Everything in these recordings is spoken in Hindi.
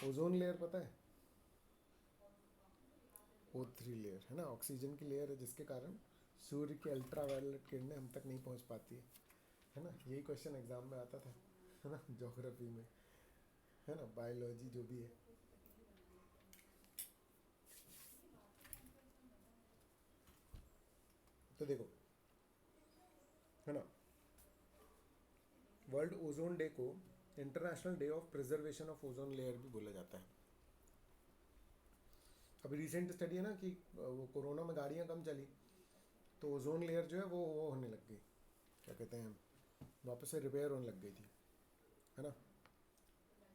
ओजोन लेयर पता है, O3 लेयर है ना, ऑक्सीजन की लेयर है जिसके कारण सूर्य की अल्ट्रावायलेट किरणें हम तक नहीं पहुंच पाती है ना। यही क्वेश्चन एग्जाम में आता था है ना, ज्योग्राफी में, है ना, बायोलॉजी जो भी है। तो देखो, है ना, वर्ल्ड ओजोन डे को international day of preservation of ozone layer भी बोला जाता है। अभी रिसेंट स्टडी है ना कि वो कोरोना में गाड़ियाँ कम चली तो ओजोन लेयर जो है वो होने लग गई, क्या कहते हैं, वापस से रिपेयर होने लग गई थी, है ना।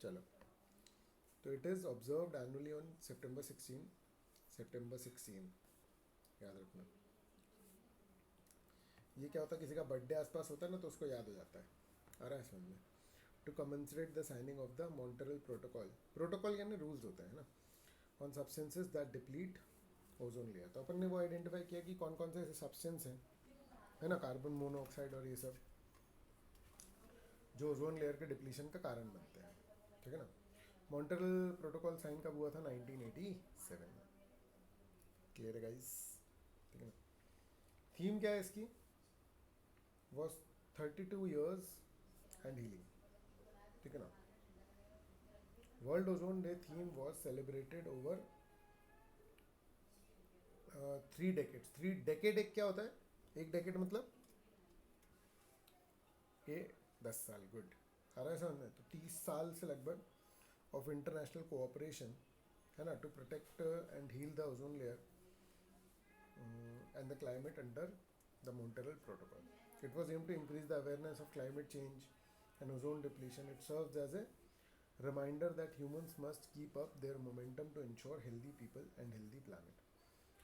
चलो, तो it is observed annually on सितंबर 16, सितंबर 16, याद रखना। ये क्या होता है, किसी का बर्थडे आसपास होता है ना तो उसको याद हो जाता है, आ रहा है समझ में। To commensurate the signing of the Montreal protocol, protocol यानी रूल्स होते हैं ना, on substances that deplete ozone layer. तो अपन ने वो आइडेंटिफाई किया कि कौन कौन से ऐसे सब्सटेंस हैं, है ना, कार्बन मोनोऑक्साइड और ये सब, जो ओजोन लेयर के डिप्लीशन का कारण बनते हैं, ठीक है ना। मॉन्ट्रियल प्रोटोकॉल साइन कब हुआ था, 1987 में। क्लियर है गाइस, ठीक है ना। थीम क्या है इसकी, वॉज 32 years एंड हीलिंग, ठीक है ना। World ozone day theme was celebrated over 3 decades। 3 decade एक क्या होता है, एक डेकेड मतलब ये 10 साल, गुड, आ रहा है समझ में। तो 30 साल से लगभग ऑफ इंटरनेशनल कोऑपरेशन, है ना, to protect and heal the ozone layer and the climate under the Montreal Protocol. It was aimed to increase the awareness of climate change and ozone depletion. It serves as a reminder that humans must keep up their momentum to ensure healthy people and healthy planet.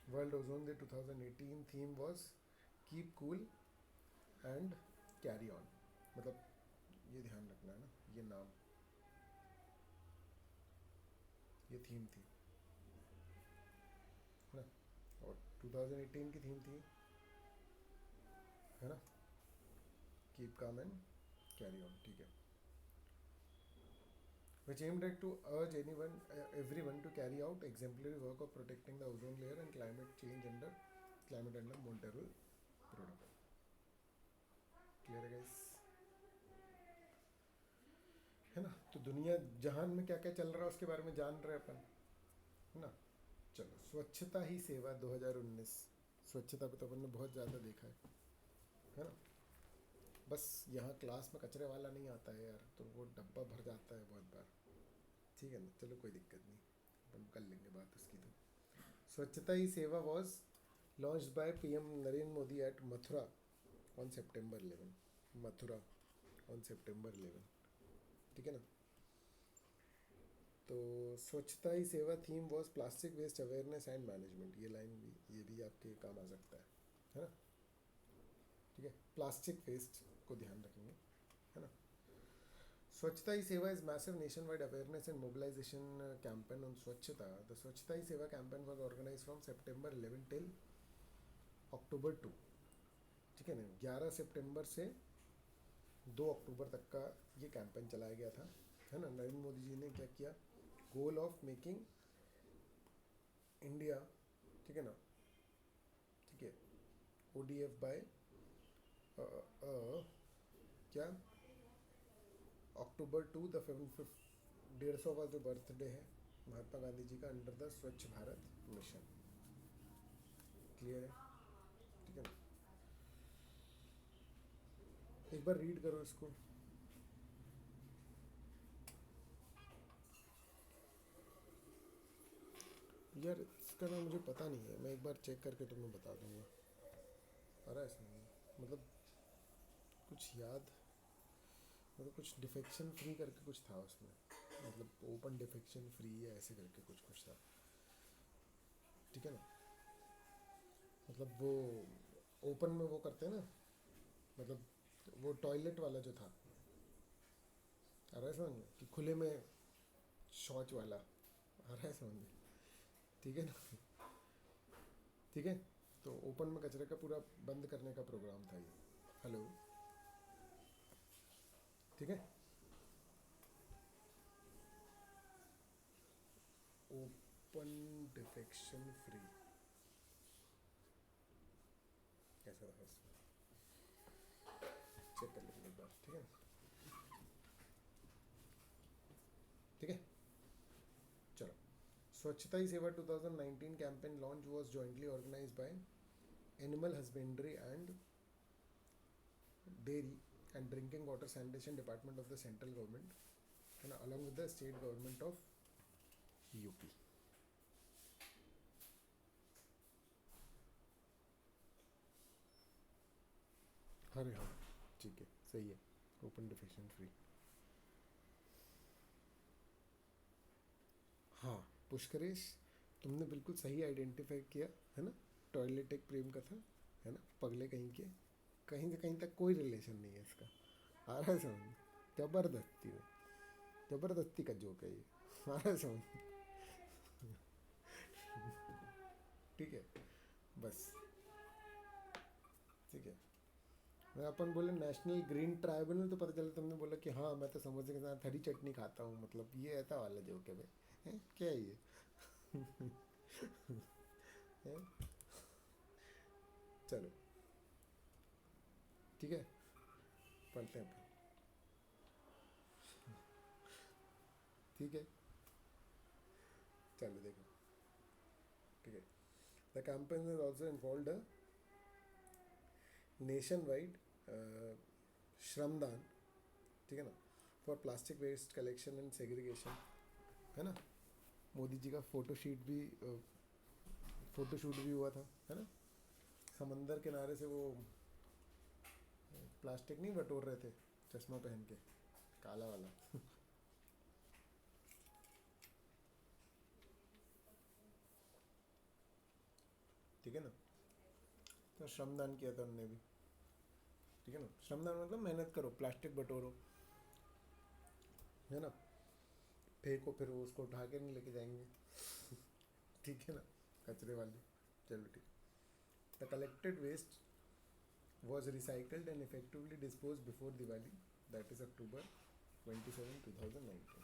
World Ozone Day 2018 theme was Keep Cool and Carry On. मतलब ये ध्यान रखना है ना, ये नाम, ये थीम थी, है ना। और 2018 की थीम थी, है ना, keep calm and carry on, ठीक है। Which aimed at to urge everyone to carry out exemplary work of protecting the ozone layer and climate under Montreal Protocol. Clear है गाइस, है ना। तो दुनिया जहान में क्या क्या चल रहा है उसके बारे में जान रहे अपन, है ना। चलो, स्वच्छता ही सेवा 2019। स्वच्छता पे तो अपन ने बहुत ज़्यादा देखा है ना। बस यहाँ क्लास में कचरे वाला नहीं आता है यार, तो वो डब्बा भर जाता है बहुत बार, ठीक है ना। चलो कोई दिक्कत नहीं, अपन कर लेंगे बात उसकी। तो Swachhata Hi Seva was launched by PM Narendra Modi at Mathura on September 11, Mathura on September 11, ठीक है ना। तो Swachhata Hi Seva theme was plastic waste awareness and management, ये लाइन भी, ये भी आपके काम आ सकता है ना, ठीक है। प्लास्टिक वेस्ट को ध्यान रखेंगे, है ना। Swachhata Hi Seva is massive nation wide awareness and mobilisation campaign on Swachhata. The Swachhata Hi Seva campaign was organise from September 11 till October 2, ठीक है ना। 11 सितंबर से 2 अक्टूबर तक का ये कैंपेन चलाया गया था, है ना। नरेंद्र मोदी जी ने क्या किया, गोल ऑफ मेकिंग इंडिया, ठीक है ना, ठीक है, ODF बाय क्या, October 2, द 150वां जो बर्थडे है महात्मा गांधी जी का, अंडर द स्वच्छ भारत मिशन। क्लियर है, ठीक है ना। एक बार रीड करो इसको। यार इसका ना मुझे पता नहीं है, मैं एक बार चेक करके तुम्हें बता दूंगा। आ रहा है इसमें, मतलब कुछ याद, मतलब कुछ डिफेक्शन फ्री करके कुछ था उसमें, मतलब ओपन डिफेक्शन फ्री या ऐसे करके कुछ कुछ था, ठीक है ना। मतलब वो ओपन में वो करते हैं ना, मतलब वो टॉयलेट वाला जो था, आ रहा है समझ में, कि खुले में शौच वाला, आ रहा है समझ में, ठीक है ना। ठीक है, तो ओपन में कचरे का पूरा बंद करने का प्रोग्राम था ये। हेलो, ठीक है। ओपन डिफेक्शन फ्री कैसा था इसमें, चेक कर लेंगे एक बार, ठीक है ठीक है। चलो, स्वच्छता Hi Seva 2019 campaign launch was jointly organise by animal husbandry and dairy and drinking water sanitation department of the central government, है ना, along with the state government of UP. अरे हाँ, ठीक है, सही है, ओपन डिफेक्शन फ्री। हाँ पुष्करेश, तुमने बिल्कुल सही आइडेंटिफाई किया, है ना, टॉयलेट एक प्रेम कथा, है ना, पगले कहीं के, कहीं से कहीं तक कोई रिलेशन नहीं है इसका, आ रहा है समझ, जबरदस्ती में, जबरदस्ती का जोक है ये, आ रहा है समझ, ठीक है, बस, ठीक है। मैं अपन बोले नेशनल ग्रीन ट्राइब्यूनल तो पता चला तुमने बोला कि हाँ मैं तो समोसे के साथ हरी चटनी खाता हूँ, मतलब ये ऐसा वाला जोक है भाई, हैं? क्या है ये हैं? चलो ठीक है, पढ़ते हैं अपन, ठीक है, चलो देखो, ठीक है। The campaign is also involve a nation wide shramdaan, ठीक है ना, for plastic waste collection and segregation, है ना, मोदी जी का फोटोशूट भी हुआ था, है ना, समंदर किनारे से वो प्लास्टिक नहीं बटोर रहे थे चश्मा पहन के, काला वाला ठीक है ना, तो श्रमदान किया था उनने भी, ठीक है ना, श्रमदान मतलब मेहनत करो, प्लास्टिक बटोरो, है ना, फेंको फिर वो उसको उठा के नहीं लेके जाएंगे ठीक है ना, कचरे वाले, चलो ठीक। The collected waste was recycled and effectively disposed before Diwali, that is October 27, 2019,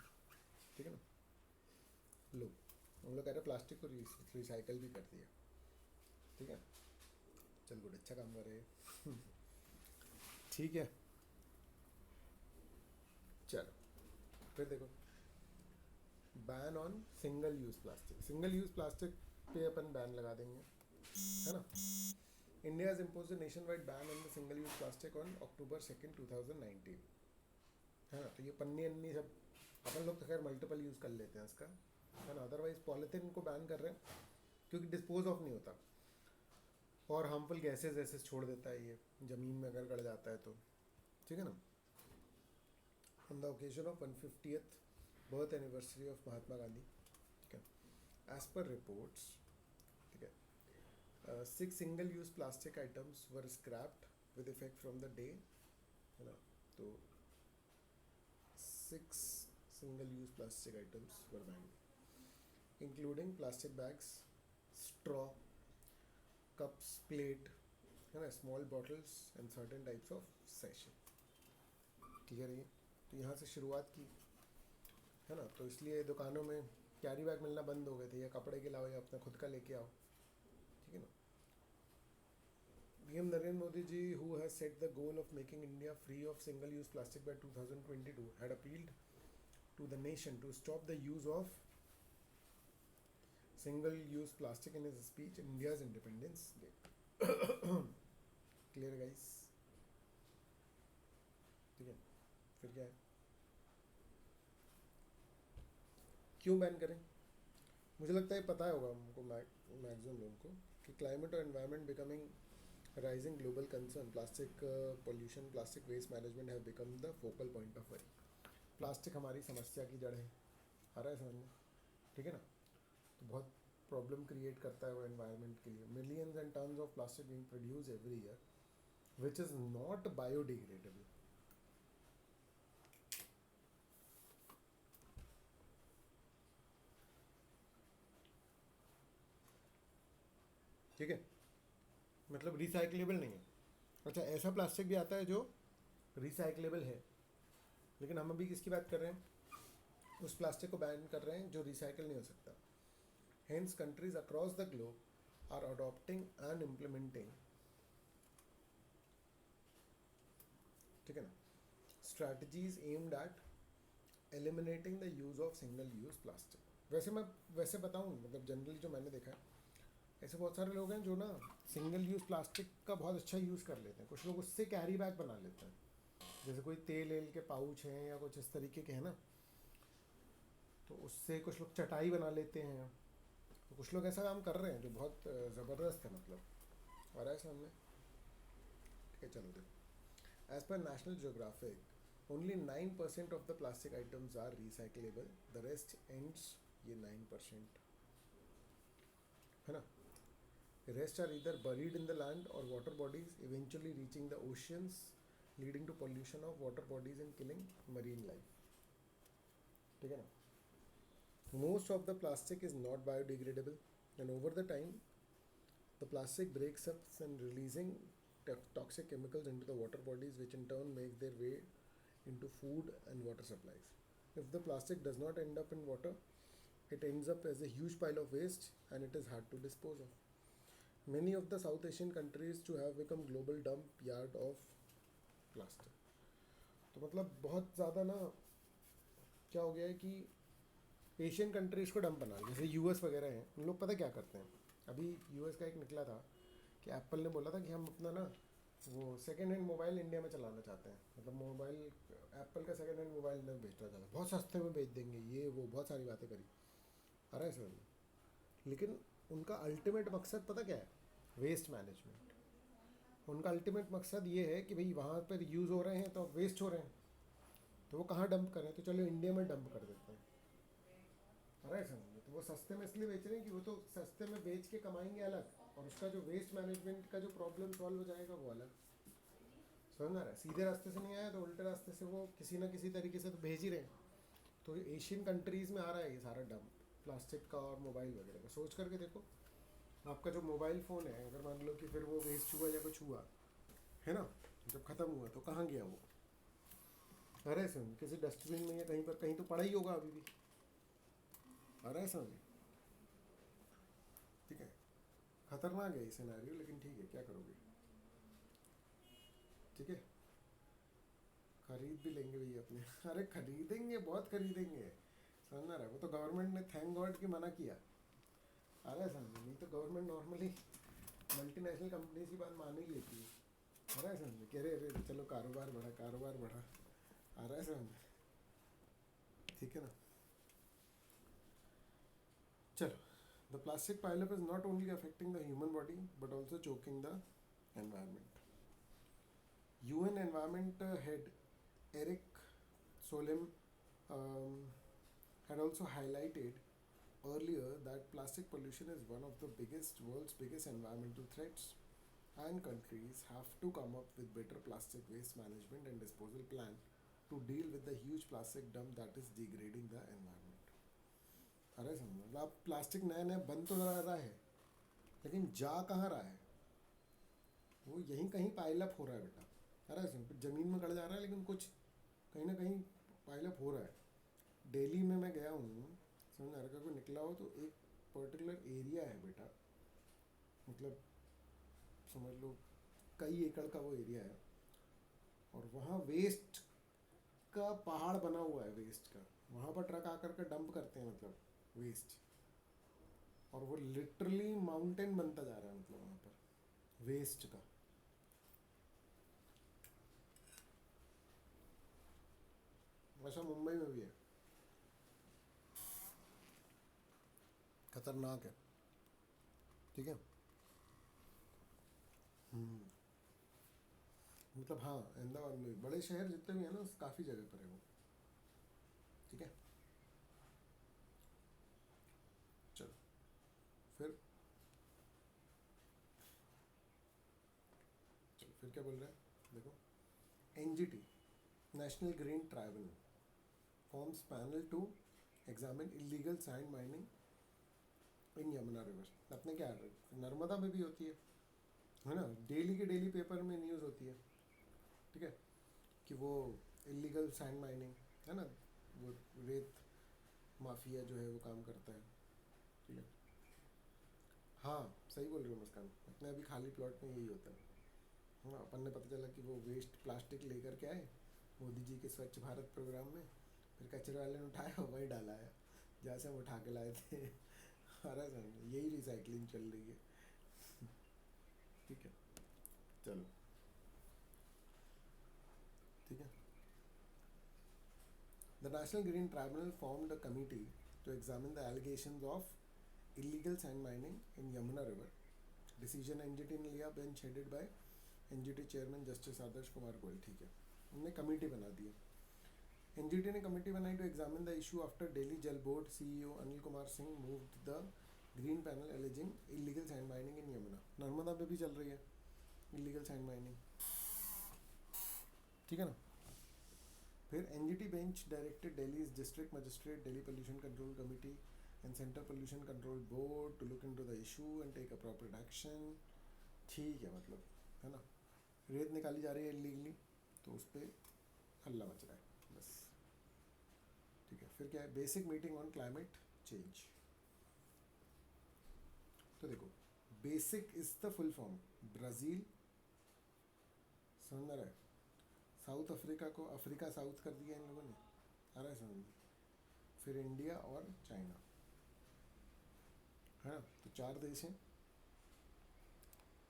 ठीक है ना। लो, हम लोग कह रहे प्लास्टिक को रिसाइकल भी कर दिया, ठीक है, चल गुड, अच्छा काम कर रहे हैं ठीक है। चलो फिर देखो, ban on single use plastic, single use plastic पे अपन बैन लगा देंगे, है ना। India has imposed a nationwide ban on the single use plastic on October 2nd 2019, है ना, तो ये पन्नी अन्नी सब अपन लोग तो खैर मल्टीपल यूज़ कर लेते हैं इसका, है ना, अदरवाइज पॉलीथीन को बैन कर रहे हैं क्योंकि डिस्पोज ऑफ नहीं होता और हार्मफुल गैसेज ऐसे छोड़ देता है ये ज़मीन में अगर गड़ जाता है तो, ठीक है ना। On the occasion of 150th birth anniversary of Mahatma Gandhi, ठीक है, एज पर रिपोर्ट्स, ठीक है, 6 single use plastic items were scrapped with effect from the day, है ना, तो 6 single use plastic items were banned, including plastic bags, straw, cups, plate, है ना, small bottles and certain types of sachet, clear है। तो यहाँ से शुरुआत की, है ना, तो इसलिए दुकानों में कैरी बैग मिलना बंद हो गए थे, या कपड़े के लाओ या अपना खुद का लेके आओ, ठीक है ना। PM Narendra Modi ji, who has set the goal of making India free of single-use plastic by 2022, had appealed to the nation to stop the use of single-use plastic in his speech India's Independence Day. Clear guys, ठीक है। फिर क्या है, क्यों बैन करें, मुझे लगता है पता होगा हमको, मैक्सिमम लोगों को, कि क्लाइमेट और environment becoming rising global concern, plastic pollution, plastic waste management have become the focal point of worry. Plastic हमारी समस्या की जड़ है, आ रहा है समझ में, ठीक है ना, तो बहुत प्रॉब्लम क्रिएट करता है वो एनवायरनमेंट के लिए। Millions and tons of plastic being produce every year which is not biodegradable, ठीक है, मतलब रिसाइकलेबल नहीं है। अच्छा, ऐसा प्लास्टिक भी आता है जो रिसाइकलेबल है, लेकिन हम अभी किसकी बात कर रहे हैं, उस प्लास्टिक को बैन कर रहे हैं जो रिसाइकल नहीं हो सकता। Hence, countries across the globe are adopting and implementing, ठीक है ना, strategies aimed at eliminating the use of single use plastic. वैसे बताऊँ, मतलब जनरली जो मैंने देखा है, ऐसे बहुत सारे लोग हैं जो ना सिंगल यूज़ प्लास्टिक का बहुत अच्छा यूज़ कर लेते हैं. कुछ लोग उससे कैरी बैग बना लेते हैं, जैसे कोई तेल एल के पाउच हैं या कुछ इस तरीके के हैं ना, तो उससे कुछ लोग चटाई बना लेते हैं. तो कुछ लोग ऐसा काम कर रहे हैं जो बहुत ज़बरदस्त है, मतलब आ रहा है सामने. ठीक है, चलो देखो. As per National Geographic only 9% of the plastic items are recyclable, the rest ends, ये 9% है ना. The rest are either buried in the land or water bodies, eventually reaching the oceans, leading to pollution of water bodies and killing marine life. ठीक है ना. Most of the plastic is not biodegradable, and over the time, the plastic breaks up and releasing toxic chemicals into the water bodies, which in turn make their way into food and water supplies. If the plastic does not end up in water, it ends up as a huge pile of waste, and it is hard to dispose of. Many of the South Asian countries to have become global dump yard of plastic. तो मतलब बहुत ज़्यादा ना क्या हो गया है कि एशियन कंट्रीज़ को डंप बना, जैसे यूएस वगैरह हैं, उन लोग पता क्या करते हैं. अभी यूएस का एक निकला था कि एप्पल ने बोला था कि हम अपना ना वो सेकेंड हैंड मोबाइल इंडिया में चलाना चाहते हैं. मतलब मोबाइल, एप्पल का सेकेंड हैंड मोबाइल इंडिया में बेचना चाहता है, बहुत सस्ते में बेच देंगे, ये वो बहुत सारी बातें करी. आ रहा है समझ में. लेकिन उनका अल्टीमेट मकसद पता क्या है? Waste management. उनका अल्टीमेट मकसद ये है कि भाई वहाँ पर यूज़ हो रहे हैं तो वेस्ट हो रहे हैं, तो वो कहाँ डंप करें, तो चलो इंडिया में डंप कर देते हैं. अरे समझ, तो वो सस्ते में इसलिए बेच रहे हैं कि वो तो सस्ते में बेच के कमाएंगे अलग, और उसका जो वेस्ट मैनेजमेंट का जो प्रॉब्लम सॉल्व हो जाएगा वो अलग. समझ आ रहा है. सीधे रास्ते से नहीं आया तो उल्टे रास्ते से वो किसी ना किसी तरीके से तो भेज ही रहे हैं. तो एशियन कंट्रीज़ में आ रहा है ये सारा डंप प्लास्टिक का और मोबाइल वगैरह का. सोच करके देखो, आपका जो मोबाइल फ़ोन है, अगर मान लो कि फिर वो वेस्ट हुआ या कुछ हुआ है ना, जब ख़त्म हुआ तो कहाँ गया वो? अरे सुन, किसी डस्टबिन में या कहीं पर, कहीं तो पड़ा ही होगा अभी भी. अरे समझ, ठीक है. खतरनाक है ये सिनेरियो, लेकिन ठीक है, क्या करोगे. ठीक है, खरीद भी लेंगे भैया अपने. अरे खरीदेंगे, बहुत खरीदेंगे. समझ रहा है. वो तो गवर्नमेंट ने थैंक गॉड कि मना किया. अरे समझ, नहीं तो गवर्नमेंट नॉर्मली मल्टीनेशनल कंपनीज की बात मान ही लेती है. आ रहा है समझ, कह रहे अरे चलो कारोबार बढ़ा, कारोबार बढ़ा. आ रहा है समझ, ठीक है ना. चलो. The plastic pileup is not only affecting the human body but also choking the environment. UN Environment Head Eric Solem had also highlighted earlier that plastic pollution is one of the world's biggest environmental threats, and countries have to come up with better plastic waste management and disposal plan to deal with the huge plastic dump that is degrading the environment. अरे समझो, मतलब आप प्लास्टिक नया नया बन तो रहा है, लेकिन जा कहाँ रहा है? वो यहीं कहीं पाइलअप हो रहा है बेटा. अरे समझो, ज़मीन में गड़ जा रहा है, लेकिन कुछ कहीं ना कहीं पाइलअप हो रहा है. दिल्ली में मैं गया हूँ, समझ आ रहा, को निकला हो तो एक पर्टिकुलर एरिया है बेटा, मतलब समझ लो कई एकड़ का वो एरिया है, और वहाँ वेस्ट का पहाड़ बना हुआ है. वेस्ट का वहाँ पर ट्रक आकर के डंप करते हैं, मतलब वेस्ट, और वो लिटरली माउंटेन बनता जा रहा है, मतलब वहाँ पर वेस्ट का. वैसा मुंबई में भी है. खतरनाक है. ठीक है. मतलब हाँ, अहमदाबाद में बड़े शहर जितने भी हैं ना, काफ़ी जगह पर है वो. ठीक है. चलो फिर, फिर क्या बोल रहा है देखो. NGT, National Green Tribunal, forms panel to examine illegal sand mining in Yamuna river. अपने क्या नर्मदा में भी होती है ना. डेली के डेली पेपर में न्यूज़ होती है, ठीक है, कि वो इलीगल सैंड माइनिंग है ना, वो रेत माफिया जो है वो काम करता है. ठीक है. हाँ सही बोल रही हो मुस्कान, अपने अभी खाली प्लॉट में यही होता है। हाँ, अपन ने पता चला कि वो वेस्ट प्लास्टिक लेकर के आए मोदी जी के स्वच्छ भारत प्रोग्राम में, फिर कचरे वाले ने उठाया और वही डाला है जहाँ से हम उठा के लाए थे। अरे सर यही रिसाइकलिंग चल रही है। ठीक है, चलो ठीक है। The National Green Tribunal formed a committee to examine the allegations of illegal sand mining in Yamuna River. Decision NGT ने लिया, bench headed by NGT chairman justice Adarsh Kumar Goel. ठीक है, उन्होंने कमेटी बना दी है। एनजीटी ने कमेटी बनाई to examine the issue after Delhi Jal board CEO Anil Kumar Singh moved the green panel alleging illegal sand mining in Yamuna. Narmada में भी चल रही है इलीगल सैंड माइनिंग, ठीक है ना। फिर NGT bench directed Delhi district magistrate, Delhi pollution control committee and central pollution control board to look into the issue and take appropriate action. ठीक है, मतलब है ना, रेत निकाली जा रही है इलीगली तो उस पर हल्ला मच रहा है बस। ठीक है, फिर क्या है, basic meeting on climate change. तो देखो, basic is the full form, Brazil, समझ रहा है, साउथ अफ्रीका को अफ्रीका साउथ कर दिया इन लोगों ने, आ रहा है समझ में। फिर इंडिया और चाइना, है ना, तो 4 देश हैं,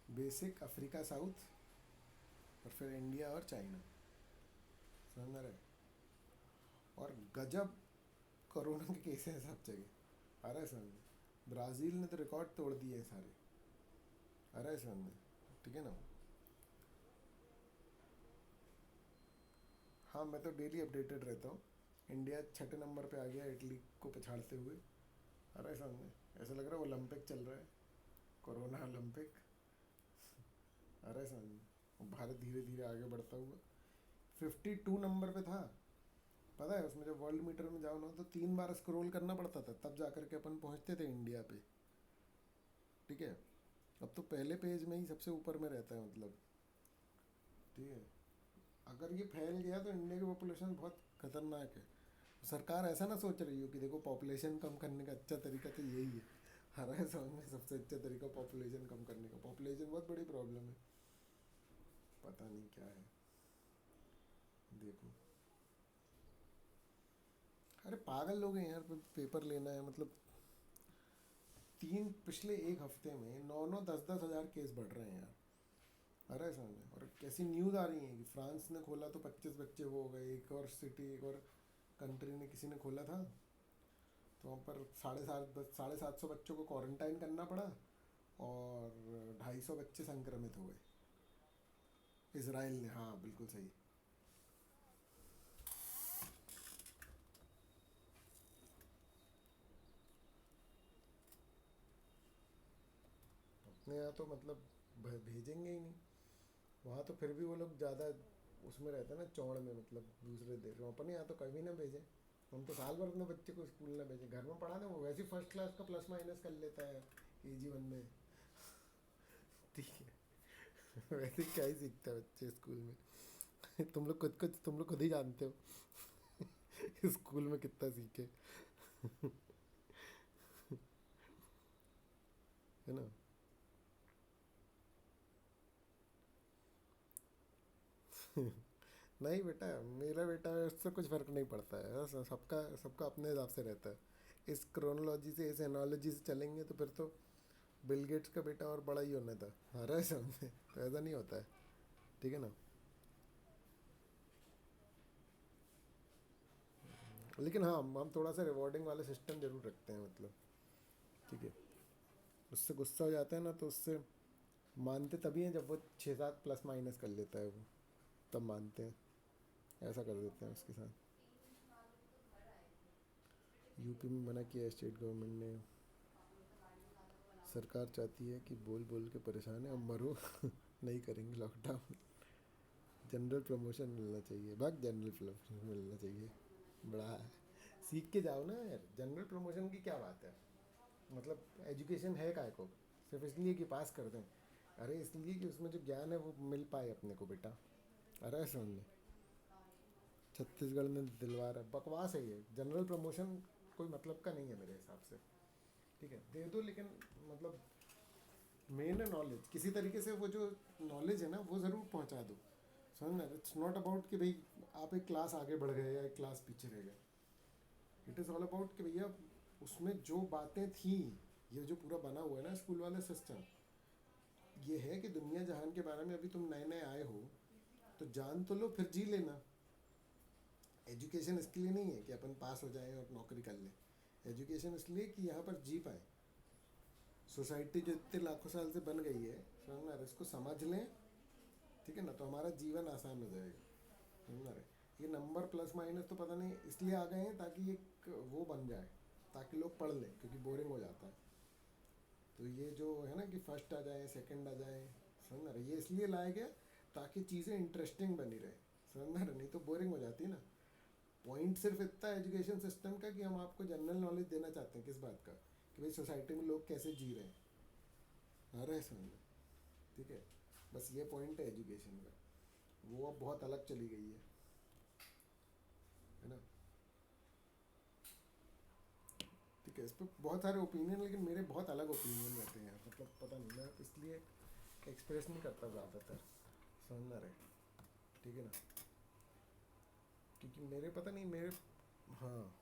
बेसिक, अफ्रीका साउथ, और फिर इंडिया और चाइना, समझ में आ रहा है। और गजब कोरोना के केस हैं सब जगह, आ रहा है समझ में। ब्राज़ील ने तो रिकॉर्ड तोड़ दिए हैं सारे, आ रहा है समझ में, ठीक है ना। हाँ, मैं तो डेली अपडेटेड रहता हूँ। इंडिया 6 नंबर पे आ गया इटली को पछाड़ते हुए, आ रहा है समझ में। ऐसा लग रहा है वो ओलंपिक चल रहा है, कोरोना ओलंपिक, आ रहा है समझ में। और भारत धीरे धीरे आगे बढ़ता हुआ 52 नंबर पे था, पता है। उसमें जब वर्ल्ड मीटर में जाओ ना तो 3 बार स्क्रॉल करना पड़ता था, तब जा कर के अपन पहुँचते थे इंडिया पे, ठीक है। अब तो पहले पेज में ही सबसे ऊपर में रहता है, मतलब ठीक है। अगर ये फैल गया तो इंडिया की पॉपुलेशन बहुत खतरनाक है। सरकार ऐसा ना सोच रही हो कि देखो पॉपुलेशन कम करने का अच्छा तरीका तो यही है, हमारे समझ में सबसे अच्छा तरीका पॉपुलेशन कम करने का। पॉपुलेशन बहुत बड़ी प्रॉब्लम है, पता नहीं क्या है, देखो। अरे पागल लोग हैं यार, पेपर लेना है मतलब। पिछले 1 हफ्ते में 9-9 10-10 हज़ार केस बढ़ रहे हैं यार, अरे समझ में। और कैसी न्यूज़ आ रही है कि फ्रांस ने खोला तो 25 बच्चे वो हो गए, एक और सिटी, एक और कंट्री ने किसी ने खोला था तो वहाँ पर 750 बच्चों को क्वारंटाइन करना पड़ा और 250 बच्चे संक्रमित हो गए। इसराइल ने, हाँ बिल्कुल सही। अपने यहाँ तो मतलब भेजेंगे ही नहीं, वहाँ तो फिर भी वो लोग ज़्यादा उसमें रहते हैं ना, चौड़ में, मतलब दूसरे देश में। अपने यहाँ तो कभी ना भेजें, हम तो साल भर अपने बच्चे को स्कूल ना भेजें, घर में पढ़ा दें, वो वैसे ही फर्स्ट क्लास का प्लस माइनस कर लेता है KG 1 में, ठीक है। वैसे क्या ही सीखता है बच्चे स्कूल में। तुम लोग खुद ही जानते हो स्कूल में कितना सीखे, है ना। नहीं बेटा, मेरा बेटा है, उससे कुछ फ़र्क नहीं पड़ता है, सबका सबका अपने हिसाब से रहता है। इस क्रोनोलॉजी से, इस एनोलॉजी से चलेंगे तो फिर तो बिल गेट्स का बेटा और बड़ा ही होना था, आ रहा है समझे, तो ऐसा नहीं होता है, ठीक है ना। लेकिन हाँ, हम थोड़ा सा रिवॉर्डिंग वाले सिस्टम जरूर रखते हैं, मतलब ठीक है। उससे गुस्सा हो जाता है ना तो उससे मानते तभी हैं जब वो 6-7 प्लस माइनस कर लेता है वो, तब मानते हैं। ऐसा कर देते हैं उसके साथ। यूपी में मना किया स्टेट गवर्नमेंट ने, सरकार चाहती है कि बोल बोल के परेशान है, अब मरो। नहीं करेंगे लॉकडाउन। जनरल प्रमोशन मिलना चाहिए, भाग जनरल प्रमोशन मिलना चाहिए, बड़ा है। सीख के जाओ ना यार, जनरल प्रमोशन की क्या बात है, मतलब एजुकेशन है काय को, सिर्फ इसलिए कि पास कर दें। अरे इसलिए कि उसमें जो ज्ञान है वो मिल पाए अपने को बेटा, अरे समझ में। छत्तीसगढ़ ने दिलवा रहा है, बकवास है ये जनरल प्रमोशन, कोई मतलब का नहीं है मेरे हिसाब से। ठीक है, दे दो, लेकिन मतलब मेन है नॉलेज, किसी तरीके से वो जो नॉलेज है ना वो ज़रूर पहुंचा दो, समझ ना। इट्स नॉट अबाउट कि भाई आप एक क्लास आगे बढ़ गए या एक क्लास पीछे रह गए। इट इज़ ऑल अबाउट कि भैया उसमें जो बातें थी, ये जो पूरा बना हुआ है ना स्कूल वाला सिस्टम, ये है कि दुनिया जहान के बारे में अभी तुम नए नए आए हो तो जान तो लो, फिर जी लेना। एजुकेशन इसके लिए नहीं है कि अपन पास हो जाएं और नौकरी कर लें। एजुकेशन इसलिए कि यहाँ पर जी पाए। सोसाइटी जो इतने लाखों साल से बन गई है, समझ में आ रहा है, इसको समझ लें, ठीक है ना, तो हमारा जीवन आसान हो जाएगा, समझ में आ रहा है। ये नंबर प्लस माइनस तो पता नहीं इसलिए आ गए हैं ताकि एक वो बन जाए, ताकि लोग पढ़ लें, क्योंकि बोरिंग हो जाता है। तो ये जो है ना कि फर्स्ट आ जाए सेकंड आ जाए, समझ में आ रहा है, ये इसलिए लाया गया ताकि चीज़ें इंटरेस्टिंग बनी रहे, समझ में आ रहा है, नहीं तो बोरिंग हो जाती है ना। पॉइंट सिर्फ इतना है एजुकेशन सिस्टम का कि हम आपको जनरल नॉलेज देना चाहते हैं किस बात का, कि भाई सोसाइटी में लोग कैसे जी रहे हैं, आ रहा है समझ में, ठीक है। बस ये पॉइंट है एजुकेशन का, वो अब बहुत अलग चली गई है ना। ठीक है, इस पर बहुत सारे ओपिनियन, लेकिन मेरे बहुत अलग ओपिनियन रहते हैं, मतलब पता नहीं, मैं इसलिए एक्सप्रेस नहीं करता ज़्यादातर, समझ ना रहे, ठीक है ना, क्योंकि मेरे पता नहीं मेरे, हाँ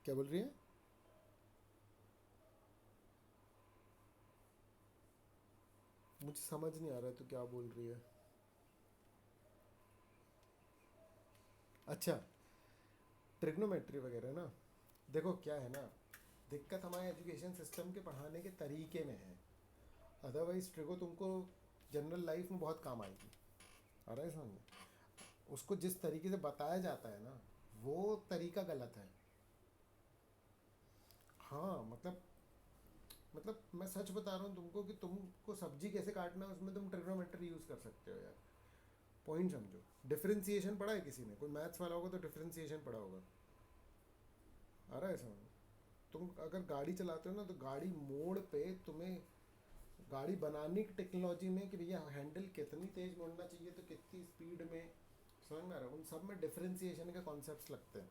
क्या बोल रही है। मुझे समझ नहीं आ रहा है तो क्या बोल रही है। अच्छा, ट्रिग्नोमेट्री वगैरह ना, देखो क्या है ना, दिक्कत हमारे एजुकेशन सिस्टम के पढ़ाने के तरीके में है। अदरवाइज ट्रिगो तुमको जनरल लाइफ में बहुत काम आएगी, आ रहा है समझ में। उसको जिस तरीके से बताया जाता है ना, वो तरीका गलत है। हाँ मतलब मैं सच बता रहा हूँ तुमको कि तुमको सब्जी कैसे काटना है उसमें तुम ट्रिग्नोमेट्री यूज़ कर सकते हो यार। पॉइंट समझो। डिफरेंशिएशन पढ़ा है किसी ने, कोई मैथ्स वाला होगा तो डिफरेंशिएशन पढ़ा होगा, आ रहा है समझ में। तुम अगर गाड़ी चलाते हो ना तो गाड़ी मोड़ पे तुम्हें, गाड़ी बनाने की टेक्नोलॉजी में कि भैया हैंडल कितनी तेज मोड़ना चाहिए तो कितनी स्पीड में, समझ में आ रहा है, उन सब में डिफरेंशिएशन के कॉन्सेप्ट्स लगते हैं,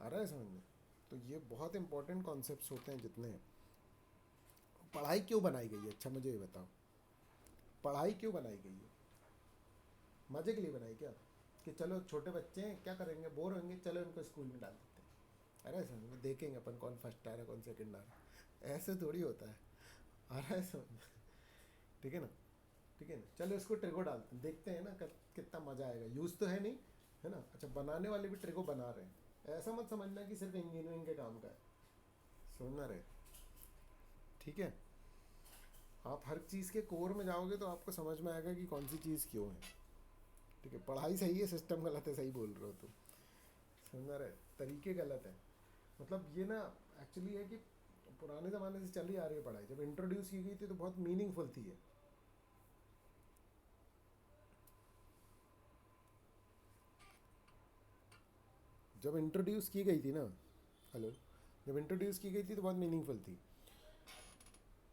आ रहा है समझ में। तो ये बहुत इंपॉर्टेंट कॉन्सेप्ट्स होते हैं जितने हैं। पढ़ाई क्यों बनाई गई है, अच्छा मुझे ये बताओ, पढ़ाई क्यों बनाई गई है? मज़े के लिए बनाई क्या, कि चलो छोटे बच्चे हैं क्या करेंगे, बोर होंगे, चलो इनको स्कूल में डाल देते हैं, अरे समझ में, देखेंगे अपन कौन फर्स्ट आ रहा है कौन सेकंड आ रहा है, ऐसे थोड़ी होता है, आ रहा है समझ में, ठीक है ना। ठीक है ना, चलो इसको ट्रिगो डालते हैं, देखते हैं ना कितना मज़ा आएगा, यूज़ तो है नहीं, है ना। अच्छा, बनाने वाले भी ट्रिगो बना रहे हैं, ऐसा मत समझना कि सिर्फ इंजीनियरिंग के काम का है, समझना रहे, ठीक है। आप हर चीज़ के कोर में जाओगे तो आपको समझ में आएगा कि कौन सी चीज़ क्यों है, ठीक है। पढ़ाई सही है, सिस्टम गलत है, सही बोल रहे हो तुम, समझना रहे, तरीके गलत है। मतलब ये ना एक्चुअली है कि पुराने ज़माने से चली आ रही है पढ़ाई, जब इंट्रोड्यूस की गई थी तो बहुत मीनिंगफुल थी है। जब इंट्रोड्यूस की गई थी ना, हेलो, जब इंट्रोड्यूस की गई थी तो बहुत मीनिंगफुल थी,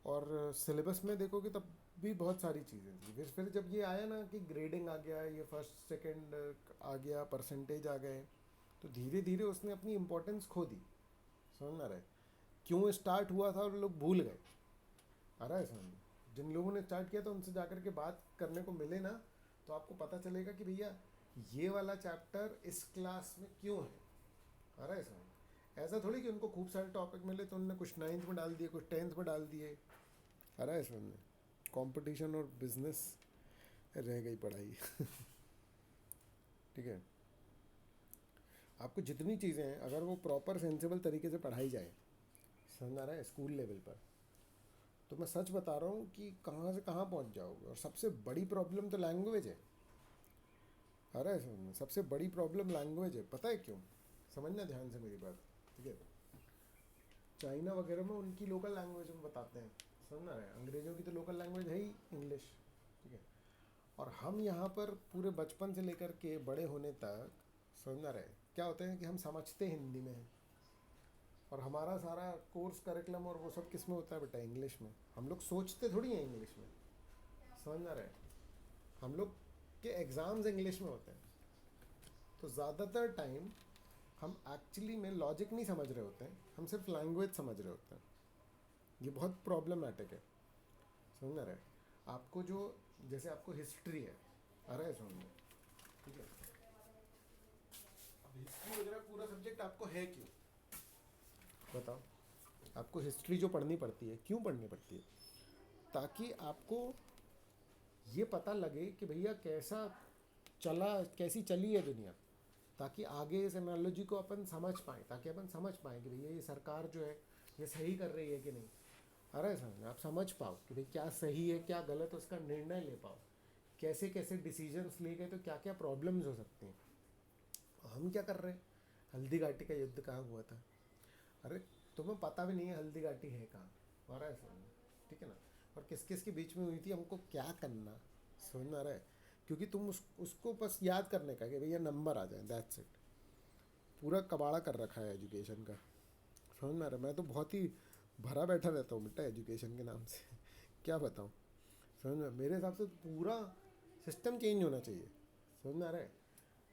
और सिलेबस में देखोगे तब भी बहुत सारी चीज़ें थी। फिर जब ये आया ना कि ग्रेडिंग आ गया, ये फर्स्ट सेकंड आ गया, परसेंटेज आ गए, तो धीरे धीरे उसने अपनी इम्पोर्टेंस खो दी, समझ में आ रहा है। क्यों स्टार्ट हुआ था और लोग भूल गए, आ रहा है समझ में। जिन लोगों ने स्टार्ट किया था उनसे जाकर के बात करने को मिले ना, तो आपको पता चलेगा कि भैया ये वाला चैप्टर इस क्लास में क्यों है, आ रहा है समझ में। ऐसा थोड़ी कि उनको खूब सारे टॉपिक मिले तो उन्होंने कुछ नाइन्थ में डाल दिए, कुछ टेंथ में डाल दिए, आ रहा है समझ में। कंपटीशन और बिजनेस रह गई पढ़ाई ठीक है। आपको जितनी चीज़ें हैं अगर वो प्रॉपर सेंसिबल तरीके से पढ़ाई जाए, समझ आ रहा है, स्कूल लेवल पर, तो मैं सच बता रहा हूँ कि कहाँ से कहाँ पहुँच जाओगे। और सबसे बड़ी प्रॉब्लम तो लैंग्वेज है, आ रहा है समझ में, सबसे बड़ी प्रॉब्लम लैंग्वेज है, पता है क्यों, समझना ध्यान से मेरी बात, ठीक है। चाइना वगैरह में उनकी लोकल लैंग्वेज में बताते हैं, समझना है, अंग्रेज़ों की तो लोकल लैंग्वेज है ही इंग्लिश, ठीक है। और हम यहाँ पर पूरे बचपन से लेकर के बड़े होने तक, समझना रहे, क्या होता है कि हम समझते हिंदी में हैं, और हमारा सारा कोर्स करिकुलम और वो सब किस में होता है बेटा, इंग्लिश में। हम लोग सोचते थोड़ी हैं इंग्लिश में, समझना रहे, हम लोग के एग्ज़ाम्स इंग्लिश में होते हैं। तो ज़्यादातर टाइम हम एक्चुअली में लॉजिक नहीं समझ रहे होते हैं, हम सिर्फ लैंग्वेज समझ रहे होते हैं। ये बहुत प्रॉब्लमैटिक है, समझ में रहे। आपको जो, जैसे आपको हिस्ट्री है, आ रहा है समझ में, ठीक है। अब हिस्ट्री वगैरह पूरा सब्जेक्ट आपको है क्यों, बताओ। आपको हिस्ट्री जो पढ़नी पड़ती है, क्यों पढ़नी पड़ती है? ताकि आपको ये पता लगे कि भैया कैसा चला, कैसी चली है दुनिया, ताकि आगे इस एनालॉजी को अपन समझ पाएँ, ताकि अपन समझ पाएँ कि भैया ये सरकार जो है ये सही कर रही है कि नहीं। अरे समझ में, आप समझ पाओ कि भाई क्या सही है क्या गलत, उसका निर्णय ले पाओ, कैसे कैसे डिसीजंस लिए गए तो क्या क्या प्रॉब्लम्स हो सकती हैं। हम क्या कर रहे हैं, हल्दी घाटी का युद्ध कहाँ हुआ था? अरे तुम्हें पता भी नहीं है हल्दी घाटी है कहाँ, आ रहा है समझ में, ठीक है ना। और किस किस के बीच में हुई थी, हमको क्या करना, समझ में आ रहा है। क्योंकि तुम उसको बस याद करने का कि भैया नंबर आ जाए, दैट्स इट। पूरा कबाड़ा कर रखा है एजुकेशन का, समझ में आ रहा है। मैं तो बहुत ही भरा बैठा रहता हूँ बेटा एजुकेशन के नाम से क्या बताऊँ, समझ में। मेरे हिसाब से पूरा सिस्टम चेंज होना चाहिए, समझ में आ रहा है।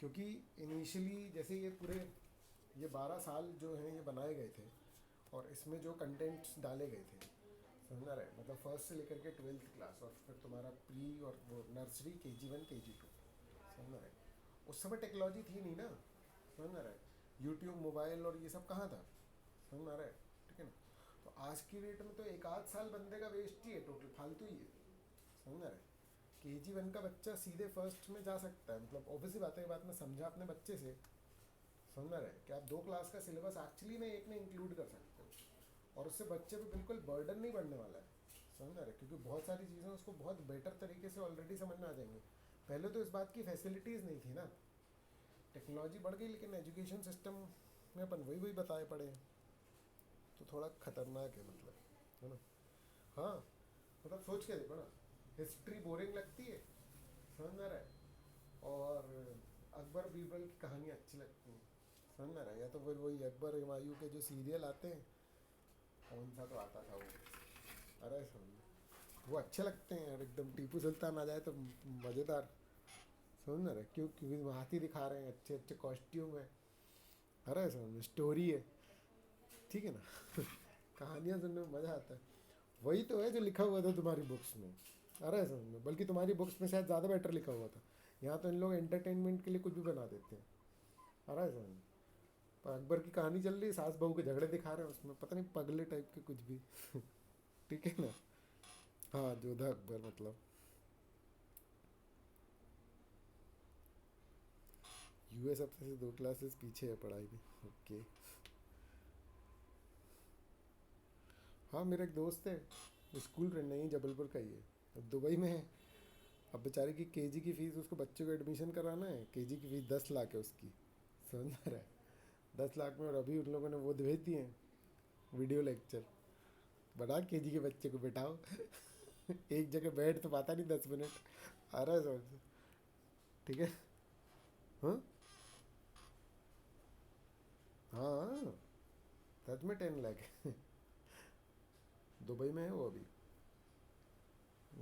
क्योंकि इनिशियली जैसे ये पूरे ये 12 साल जो हैं ये बनाए गए थे, और इसमें जो कंटेंट्स डाले गए थे, समझ में आ रहा है, मतलब फर्स्ट से लेकर के 12th क्लास, और फिर तुम्हारा प्री और वो नर्सरी, KG1 KG2, समझ में आ रहा है। उस समय टेक्नोलॉजी थी नहीं ना, समझ में आ रहा है। यूट्यूब, मोबाइल और ये सब कहाँ था, समझ में आ रहा है, ठीक है ना। तो आज की डेट में तो एक आध साल बंदे का वेस्ट ही है, टोटल फालतू ही है, समझ में आ रहा है। KG1 का बच्चा सीधे फर्स्ट में जा सकता है, मतलब ऑब्वियसली बात है, ये बात मैं समझा अपने बच्चे से, समझ में आ रहा है कि आप 2 क्लास का सिलेबस एक्चुअली में एक में इंक्लूड कर सकते हो, और उससे बच्चे पे बिल्कुल बर्डन नहीं बढ़ने वाला है, समझ में आ रहा है। क्योंकि बहुत सारी चीज़ें उसको बहुत बेटर तरीके से ऑलरेडी समझ में आ जाएंगे। पहले तो इस बात की फैसिलिटीज़ नहीं थी ना, टेक्नोलॉजी बढ़ गई, लेकिन एजुकेशन सिस्टम में अपन वही वही बताए पड़े हैं, तो थोड़ा खतरनाक है, मतलब, है ना। हाँ, मतलब सोच के देखो ना, हिस्ट्री बोरिंग लगती है, समझ में आ रहा है, और अकबर बीरबल की कहानियाँ अच्छी लगती हैं, समझ में आ रहा है। या तो फिर वही अकबर हुमायूं के जो सीरियल आते हैं, कौन सा तो आता था वो, अरे समझ में, वो अच्छे लगते हैं यार एकदम। टीपू सुल्तान आ जाए तो मज़ेदार, समझ में आ रहा है। क्यों? क्योंकि वो हाथी दिखा रहे हैं, अच्छे अच्छे कॉस्ट्यूम है, अरे समझ में, स्टोरी है, ठीक है ना कहानियाँ सुनने में मज़ा आता है। वही तो है जो लिखा हुआ था तुम्हारी बुक्स में, अरे समझ में, बल्कि तुम्हारी बुक्स में शायद ज़्यादा बेटर लिखा हुआ था। यहाँ तो इन लोग एंटरटेनमेंट के लिए कुछ भी बना देते हैं, अरे समझ में। पर अकबर की कहानी चल रही है, सास बहू के झगड़े दिखा रहे हैं उसमें, पता नहीं पगले टाइप के कुछ भी ठीक है ना। हाँ, जोधा अकबर, मतलब US अब से 2 क्लासेस पीछे है पढ़ाई में, ओके। हाँ, मेरा एक दोस्त है, स्कूल फ्रेंड नहीं, जबलपुर का ही है, अब दुबई में है। अब बेचारे की KG की फ़ीस, उसको बच्चे को एडमिशन कराना है, KG की फ़ीस 10 लाख है उसकी, समझ में आ रहा है। 10 लाख में, और अभी उन लोगों ने वो भेज दिए हैं वीडियो लेक्चर, बना KG के बच्चे को बैठाओ एक जगह बैठ तो पाता नहीं 10 मिनट, आ रहा है समझ, ठीक है। हाँ हाँ, सच में 10 लाख है दुबई में है वो अभी,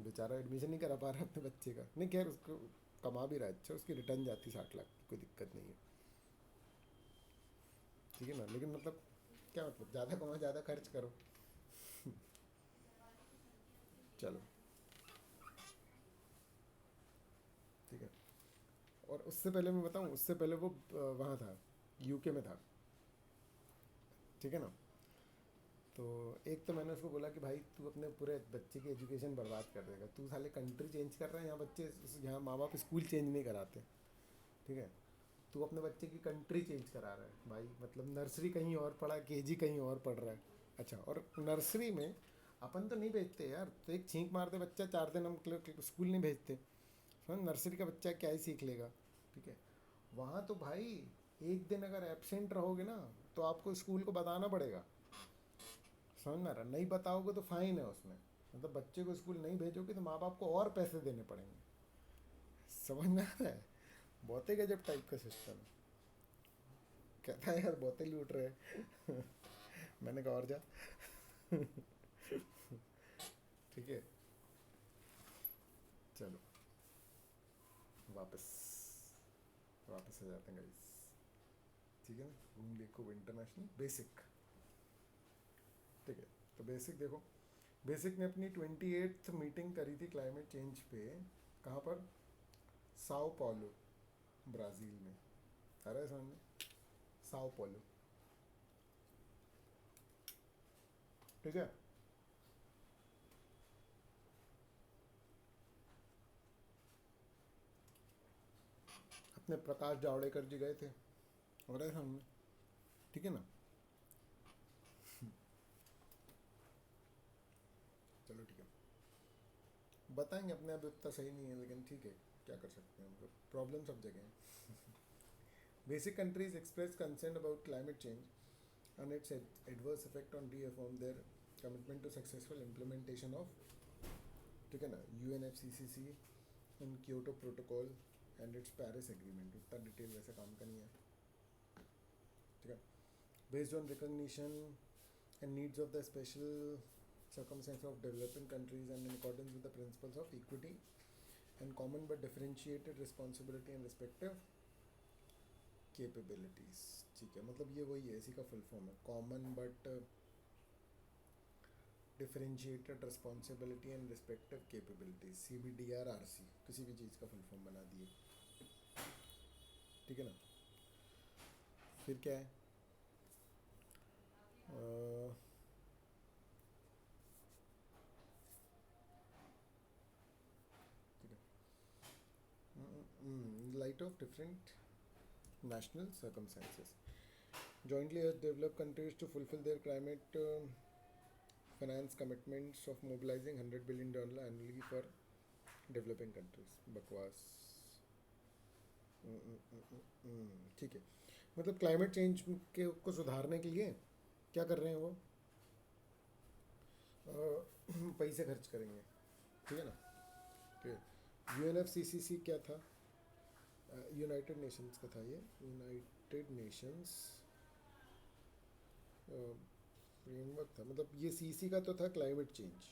बेचारा एडमिशन नहीं करा पा रहा अपने बच्चे का। नहीं खैर, उसको कमा भी रहा है अच्छा, उसकी रिटर्न जाती 60 लाख की, कोई दिक्कत नहीं है, ठीक है ना। लेकिन मतलब क्या मतलब, ज़्यादा कमा ज़्यादा खर्च करो चलो, ठीक है। और उससे पहले मैं बताऊँ, उससे पहले वो वहाँ था, UK में था, ठीक है ना। तो एक तो मैंने उसको बोला कि भाई तू अपने पूरे बच्चे की एजुकेशन बर्बाद कर देगा, तू साले कंट्री चेंज कर रहा है, यहाँ बच्चे, यहाँ माँ बाप स्कूल चेंज नहीं कराते, ठीक है। तू अपने बच्चे की कंट्री चेंज करा रहा है भाई, मतलब नर्सरी कहीं और पढ़ा, KG कहीं और पढ़ रहा है। अच्छा, और नर्सरी में अपन तो नहीं भेजते यार, तो एक छींक मारते बच्चा 4 दिन हम स्कूल नहीं भेजते, समझ। नर्सरी का बच्चा क्या ही सीख लेगा, ठीक है। वहाँ तो भाई एक दिन अगर एबसेंट रहोगे ना, तो आपको स्कूल को बताना पड़ेगा, समझ में आ रहा है। नहीं बताओगे तो फाइन है उसमें, मतलब बच्चे को स्कूल नहीं भेजोगे तो माँ बाप को और पैसे देने पड़ेंगे, समझ में आ रहा है। बहुत ही गजब टाइप का सिस्टम है। कहता है यार बहुत ही लूट रहे हैं मैंने कहा और जा ठीक है, चलो वापस वापस आ जाते हैं गाइस। ठीक है ना, रूमली खूब इंटरनेशनल बेसिक। ठीक है, तो बेसिक देखो, बेसिक ने अपनी 28th मीटिंग करी थी क्लाइमेट चेंज पे। कहाँ पर? साओ पॉलो, ब्राज़ील में। आ रहा है समझ में? साओ पॉलो, ठीक है। अपने प्रकाश जावड़ेकर जी गए थे, हो रहा है समझ में? ठीक है ना। चलो ठीक है, बताएंगे। अपने आप इतना सही नहीं है, लेकिन ठीक है, क्या कर सकते हैं, मतलब प्रॉब्लम सब जगह है। Basic countries express concern about climate change and its adverse effect on reaffirm their commitment to successful implementation of, ठीक है ना, UNFCCC and Kyoto Protocol and its Paris Agreement। उतना डिटेल वैसे काम का नहीं है, ठीक है। Based on recognition and needs of the special circumstances of developing countries and in accordance with the principles of equity and common but differentiated responsibility and respective capabilities। ठीक है, मतलब ये वही है, इसी का फुल फॉर्म है, common but differentiated responsibility and respective capabilities, CBDRRC, किसी भी चीज़ का फुल फॉर्म बना दिए, ठीक है ना। फिर क्या है? ठीक है, light of different national circumstances, jointly urge developed countries to fulfill their climate finance commitments of mobilizing $100 billion annually for developing countries। बकवास। ठीक है, मतलब क्लाइमेट चेंज के को सुधारने के लिए क्या कर रहे हैं वो? पैसे खर्च करेंगे, ठीक है ना। ठीक है, UNFCCC क्या था? यूनाइटेड नेशंस का था ये, यूनाइटेड नेशंस फ्रेमवर्क था, मतलब ये CC का तो था क्लाइमेट चेंज,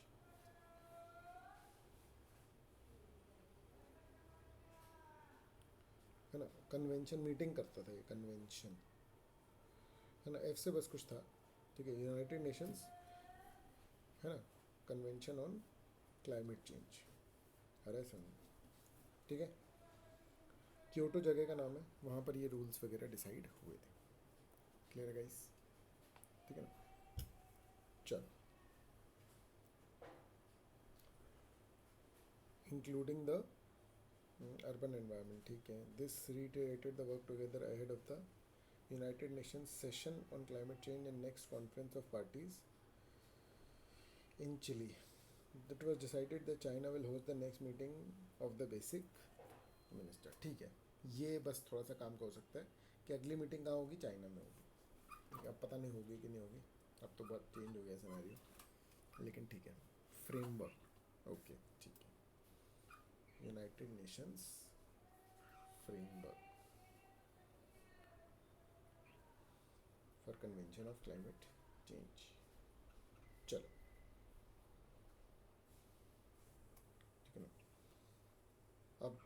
है ना। कन्वेंशन मीटिंग करता था ये, कन्वेंशन, है ना, F से बस कुछ था, ठीक है। यूनाइटेड नेशंस, है ना, कन्वेंशन ऑन क्लाइमेट चेंज, है समझ, ठीक है। क्योटो जगह का नाम है, वहाँ पर ये रूल्स वगैरह डिसाइड हुए थे। क्लियर है गाइस? ठीक है ना। चलो, इंक्लूडिंग द अर्बन एनवायरनमेंट, ठीक है। This reiterated the work together ahead of the United Nations session on climate change and next conference of parties in Chile. It was decided that China will host the next meeting of the basic minister। ठीक है, ये बस थोड़ा सा काम का हो सकता है कि अगली मीटिंग कहाँ होगी? चाइना में होगी, ठीक है। अब पता नहीं होगी कि नहीं होगी, अब तो बहुत चेंज हो गया सिनेरियो, लेकिन ठीक है। फ्रेमवर्क, ओके, ठीक है। United Nations framework for convention of climate change. चलो, ठीक है ना। अब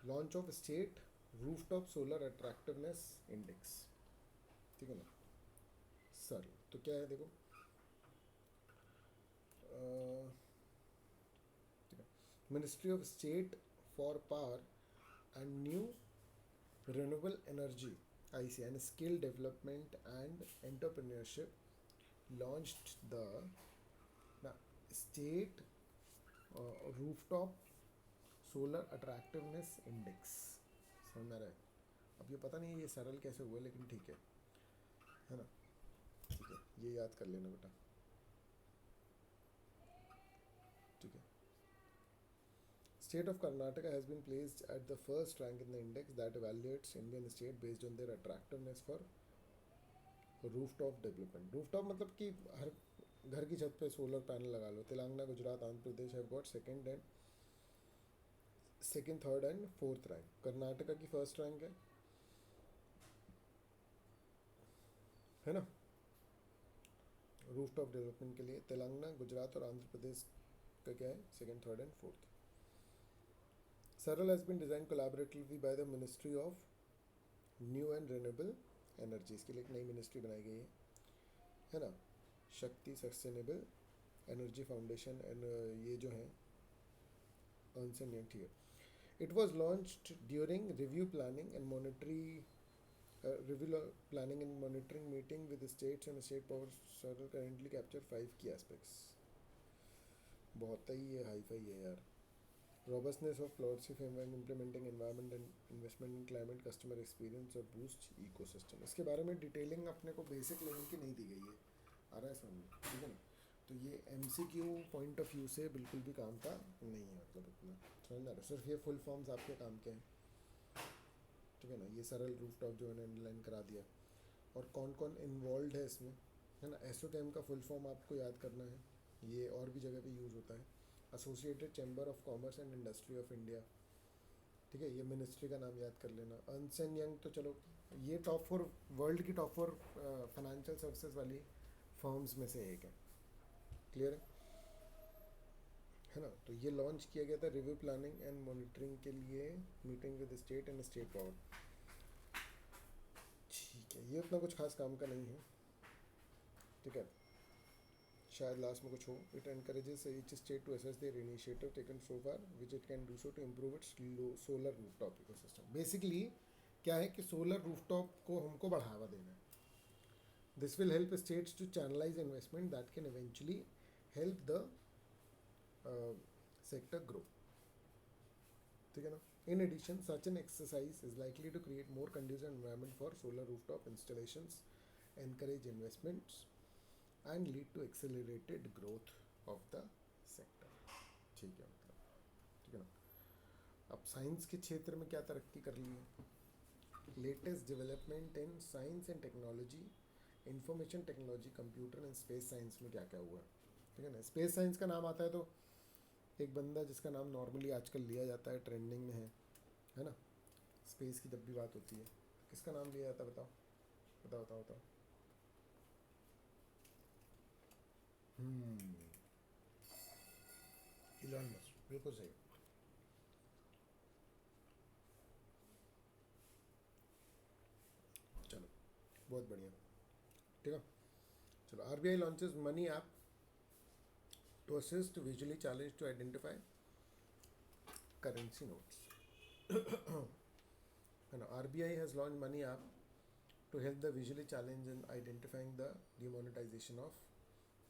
launch of state rooftop solar attractiveness index, ठीक है ना। सर तो क्या है देखो, ठीक है, ministry of state for power and new renewable energy, IC, and skill development and entrepreneurship launched the state rooftop solar attractiveness index। समझ में आ रहा है? अब ये पता नहीं ये सरल कैसे हुआ, लेकिन ठीक है ना। ठीक है, ये याद कर लेना बेटा, ठीक है। State of Karnataka has been placed at the first rank in the index that evaluates Indian state based on their attractiveness for rooftop development. Rooftop मतलब कि हर घर की छत पे सोलर पैनल लगा लो। Telangana, Gujarat, Andhra Pradesh have got second, third and fourth rank. Karnataka की फर्स्ट रैंक है ना, रूफटॉप डेवलपमेंट के लिए। तेलंगाना, गुजरात और आंध्र प्रदेश का क्या है? Second, third and fourth. Saral has been designed collaboratively by the Ministry of New and Renewable energy, इसके लिए एक नई मिनिस्ट्री बनाई गई है ना, शक्ति सस्टेनेबल एनर्जी फाउंडेशन, एंड ये जो है अर्नस्ट एंड यंग, ठीक है. It was launched during review planning and monitoring meeting with the states and state power circle currently capture 5 key aspects. बहुत ही ये हाई फाई है यार. Robustness of policy framework, implementing environment and investment in climate, customer experience और boost ecosystem. इसके बारे में डिटेलिंग अपने को बेसिक लेवल की नहीं दी गई है, आ रहा है समझ में, ठीक है ना. तो ये MCQ पॉइंट ऑफ व्यू से बिल्कुल भी काम का नहीं है, मतलब इतना समझ ना रहा. सिर्फ ये फुल फॉर्म्स आपके काम के हैं, ठीक है ना. ये सरल रूफटॉप जो है अंडरलाइन करा दिया. और कौन कौन इन्वॉल्व है इसमें, है ना. एसोचैम का फुल फॉर्म आपको याद करना है, ये और भी जगह पे यूज़ होता है. Associated chamber of commerce and industry of India, ठीक है. ये मिनिस्ट्री का नाम याद कर लेना. अर्नस्ट एंड यंग तो चलो ये टॉप 4 वर्ल्ड की टॉप 4 फाइनेंशियल सर्विसेज वाली फर्म्स में से एक है, क्लियर है ना. तो ये लॉन्च किया गया था रिव्यू प्लानिंग एंड मॉनिटरिंग के लिए, meeting with state and state power, ठीक है. ये उतना कुछ खास काम का नहीं है, ठीक है. शायद लास्ट में कुछ हो. It encourages each state to assess their initiative taken so far which it can do so to improve its solar rooftop ecosystem. Basically क्या है कि सोलर रूफटॉप को हमको बढ़ावा देना है. This will help states to channelise investment that can eventually help the sector grow, ठीक है ना. In addition, such an exercise is likely to create more conducive environment for solar rooftop installations, encourage investments, and lead to accelerated growth of the sector. ठीक है, मतलब ठीक है ना. अब साइंस के क्षेत्र में क्या तरक्की कर ली है. Latest development in science and technology, information technology, computer and space science में क्या क्या हुआ है, ठीक है ना. स्पेस साइंस का नाम आता है तो एक बंदा जिसका नाम नॉर्मली आजकल लिया जाता है, ट्रेंडिंग में है ना. स्पेस की जब भी बात होती है किसका नाम लिया जाता है, बताओ बताओ बताओ बताओ. इलॉन मस्क, बिल्कुल सही. चलो बहुत बढ़िया, ठीक है. चलो, RBI launches money app to assist visually challenge to identify currency notes, है ना. RBI has launch money app to help the visually challenged in identifying the demonetization of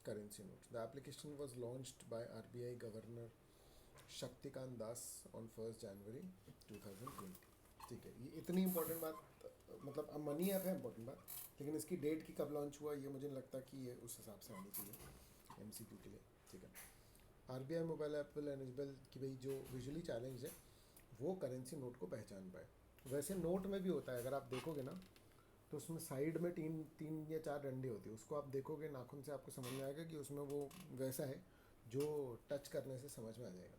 currency notes. The application was launched by RBI Governor Shaktikant Das on 1st January 2020. ठीक है, ये इतनी इंपॉर्टेंट बात, मतलब अब मनी ऐप है इंपॉर्टेंट बात, लेकिन इसकी डेट की कब लॉन्च हुआ ये मुझे नहीं लगता कि ये उस हिसाब से आनी चाहिए MCQ के लिए, ठीक है. RBI mobile app will enable कि भाई जो विजुअली चैलेंज है वो करेंसी नोट को पहचान पाए. वैसे नोट में भी होता है, अगर आप देखोगे ना तो उसमें साइड में तीन या 4 डंडे होते हैं. उसको आप देखोगे नाखून से आपको समझ में आएगा कि उसमें वो वैसा है जो टच करने से समझ में आ जाएगा,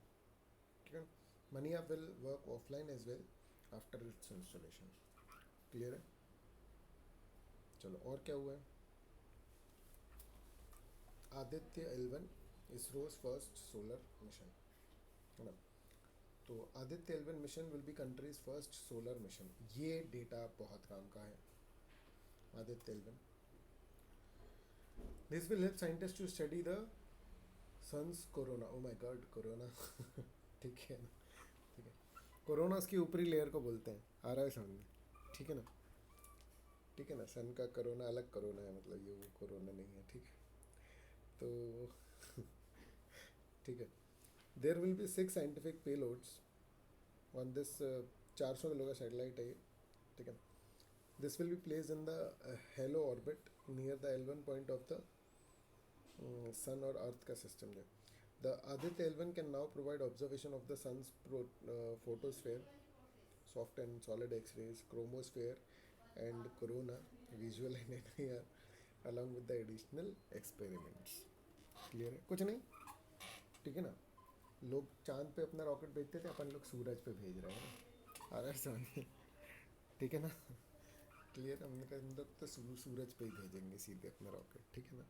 ठीक है. Money app will work offline as well after its installation, clear है. चलो और क्या हुआ है. Aditya L1 ISRO's first solar mission, है ना. तो Aditya L1 mission will be country's first solar mission. ये डेटा बहुत काम का है. Aditya L1, this will help scientists to study the sun's corona. Oh my god, corona. ठीक है ना, ठीक है. कोरोना उसकी ऊपरी लेयर को बोलते हैं, आ रहा है समझ में, ठीक है ना. ठीक है ना, सन का कोरोना अलग कोरोना है, मतलब ये वो कोरोना नहीं है, ठीक है. तो ठीक है. There will be 6 scientific payloads on this. 400 kilo का सैटेलाइट है ये, ठीक है. This will be place in the halo orbit near the L1 point of the sun और अर्थ का सिस्टम है. The Aditya L1 can now provide observation of the sun's photosphere, soft and solid X-rays, chromosphere, and corona visual and NIR along with the additional experiments. Clear है, कुछ नहीं, ठीक है ना. लोग चांद पे अपना रॉकेट भेजते थे, अपन लोग सूरज पे भेज रहे हैं, आ रहा है समझ, ठीक है ना. क्लियर. हमने कहा हम लोग तो सूरज पे ही भेजेंगे सीधे अपना रॉकेट, ठीक है ना.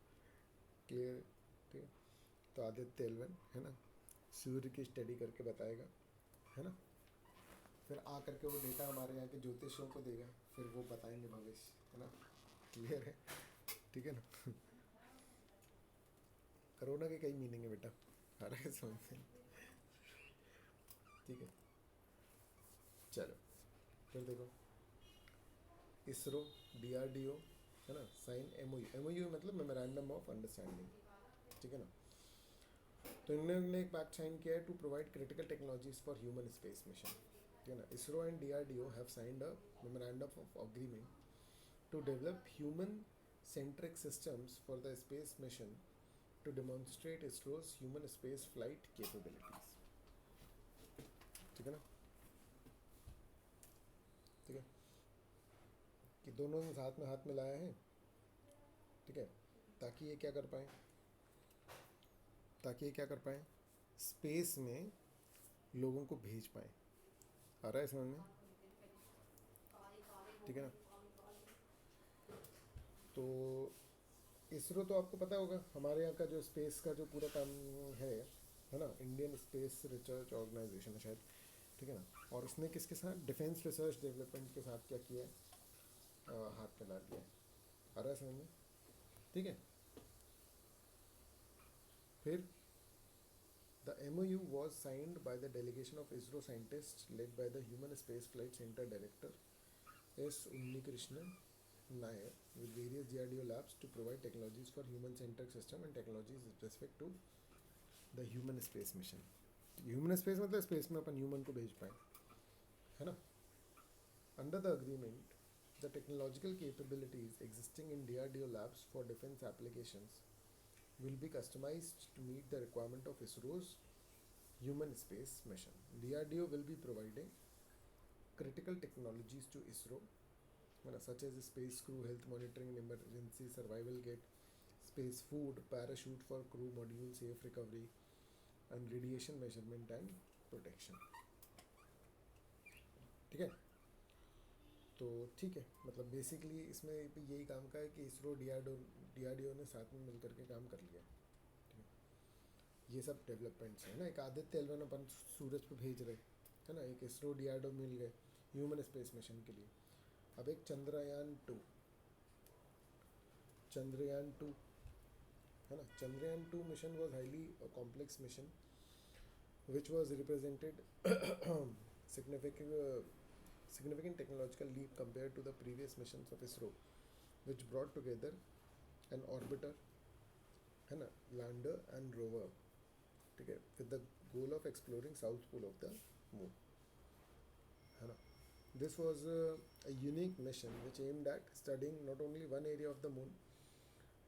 क्लियर, ठीक है. तो आदित्य L1 है ना, सूर्य की स्टडी करके बताएगा, है ना. फिर आ करके वो डेटा हमारे यहाँ के ज्योतिषियों को देगा, फिर वो बताएंगे भविष्य, है ना। क्लियर है, ठीक है ना। कोरोना के कई मीनिंग है बेटा, आ रहा है समझ में, ठीक है। चलो फिर देखो, इसरो, डीआरडीओ, है ना, साइन एमओयू। एमओयू मतलब मेमोरेंडम ऑफ अंडरस्टैंडिंग, ठीक है ना। तो इन्होंने एक पैक्ट साइन किया है to provide critical technologies for human space mission, ठीक है ना। ISRO and DRDO have signed a memorandum of agreement to develop human centric systems for the space mission to demonstrate ISRO's human space flight capabilities, ठीक है ना। ठीक है, कि दोनों ने साथ में हाथ मिलाया है, ठीक है, ताकि ये क्या कर पाए, ताकि ये क्या कर पाए, स्पेस में लोगों को भेज पाए। आ रहा है समझ में, ठीक है ना। तो इसरो तो आपको पता होगा, हमारे यहाँ का जो स्पेस का जो पूरा काम है ना, इंडियन स्पेस रिसर्च ऑर्गेनाइजेशन है शायद, ठीक है ना। और इसने किसके साथ, डिफेंस रिसर्च डेवलपमेंट के साथ क्या किया है, हाथ मिला दिया है। आ रहा है समझ में, ठीक है। फिर the MOU was signed by the delegation of ISRO scientists led by the Human Space Flight Center Director S. Unnikrishnan Nair with various DRDO labs to provide technologies for human-centric system and technologies specific to the human space mission. Human space मतलब स्पेस में अपन ह्यूमन को भेज पाए, है ना। Under the agreement, the technological capabilities existing in DRDO labs for defense applications will be customized to meet the requirement of ISRO's human space mission. DRDO will be providing critical technologies to ISRO, such as space crew health monitoring and emergency survival kit, space food, parachute for crew module safe recovery, and radiation measurement and protection, ठीक है। तो ठीक है, मतलब बेसिकली इसमें भी यही काम का है कि इसरो डीआरडीओ ने साथ में मिलकर के काम कर लिया, ठीक है। ये सब डेवलपमेंट्स है ना, एक आदित्य एल अपन सूरज पे भेज रहे, है ना, एक इसरो डीआरडीओ मिल गए ह्यूमन स्पेस मिशन के लिए। अब एक चंद्रयान टू, है ना। Chandrayaan 2 mission was highly complex mission which was represented significant technological leap compared to the previous missions of ISRO, which brought together an orbiter, है ना, lander and rover, ठीक है, with the goal of exploring south pole of the moon, है ना. This was a unique mission which aimed at studying not only one area of the moon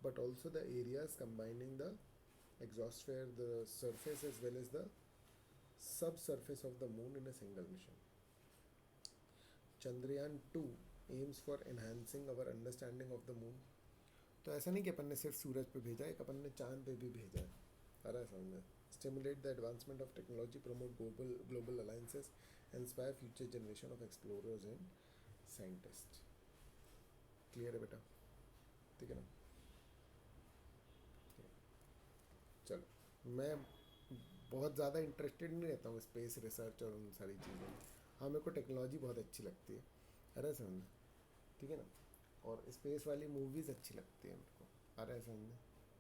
but also the areas combining the exosphere, the surface as well as the subsurface of the moon in a single mission. Chandrayaan 2 aims for enhancing our understanding of the moon. तो ऐसा नहीं कि अपन ने सिर्फ सूरज पे भेजा है, एक अपन ने चांद पे भी भेजा है, आ रहा है समझ में। Stimulate the advancement of technology, promote global alliances, inspire future generation of explorers and scientists. Clear है बेटा, ठीक है ना। चलो, मैं बहुत ज़्यादा इंटरेस्टेड नहीं रहता हूँ स्पेस रिसर्च और उन सारी चीज़ों में। हाँ, मेरे को टेक्नोलॉजी बहुत अच्छी लगती है, अरे समझ में, ठीक है ना। और स्पेस वाली मूवीज़ अच्छी लगती है मेरे को, आ रहा है समझ में,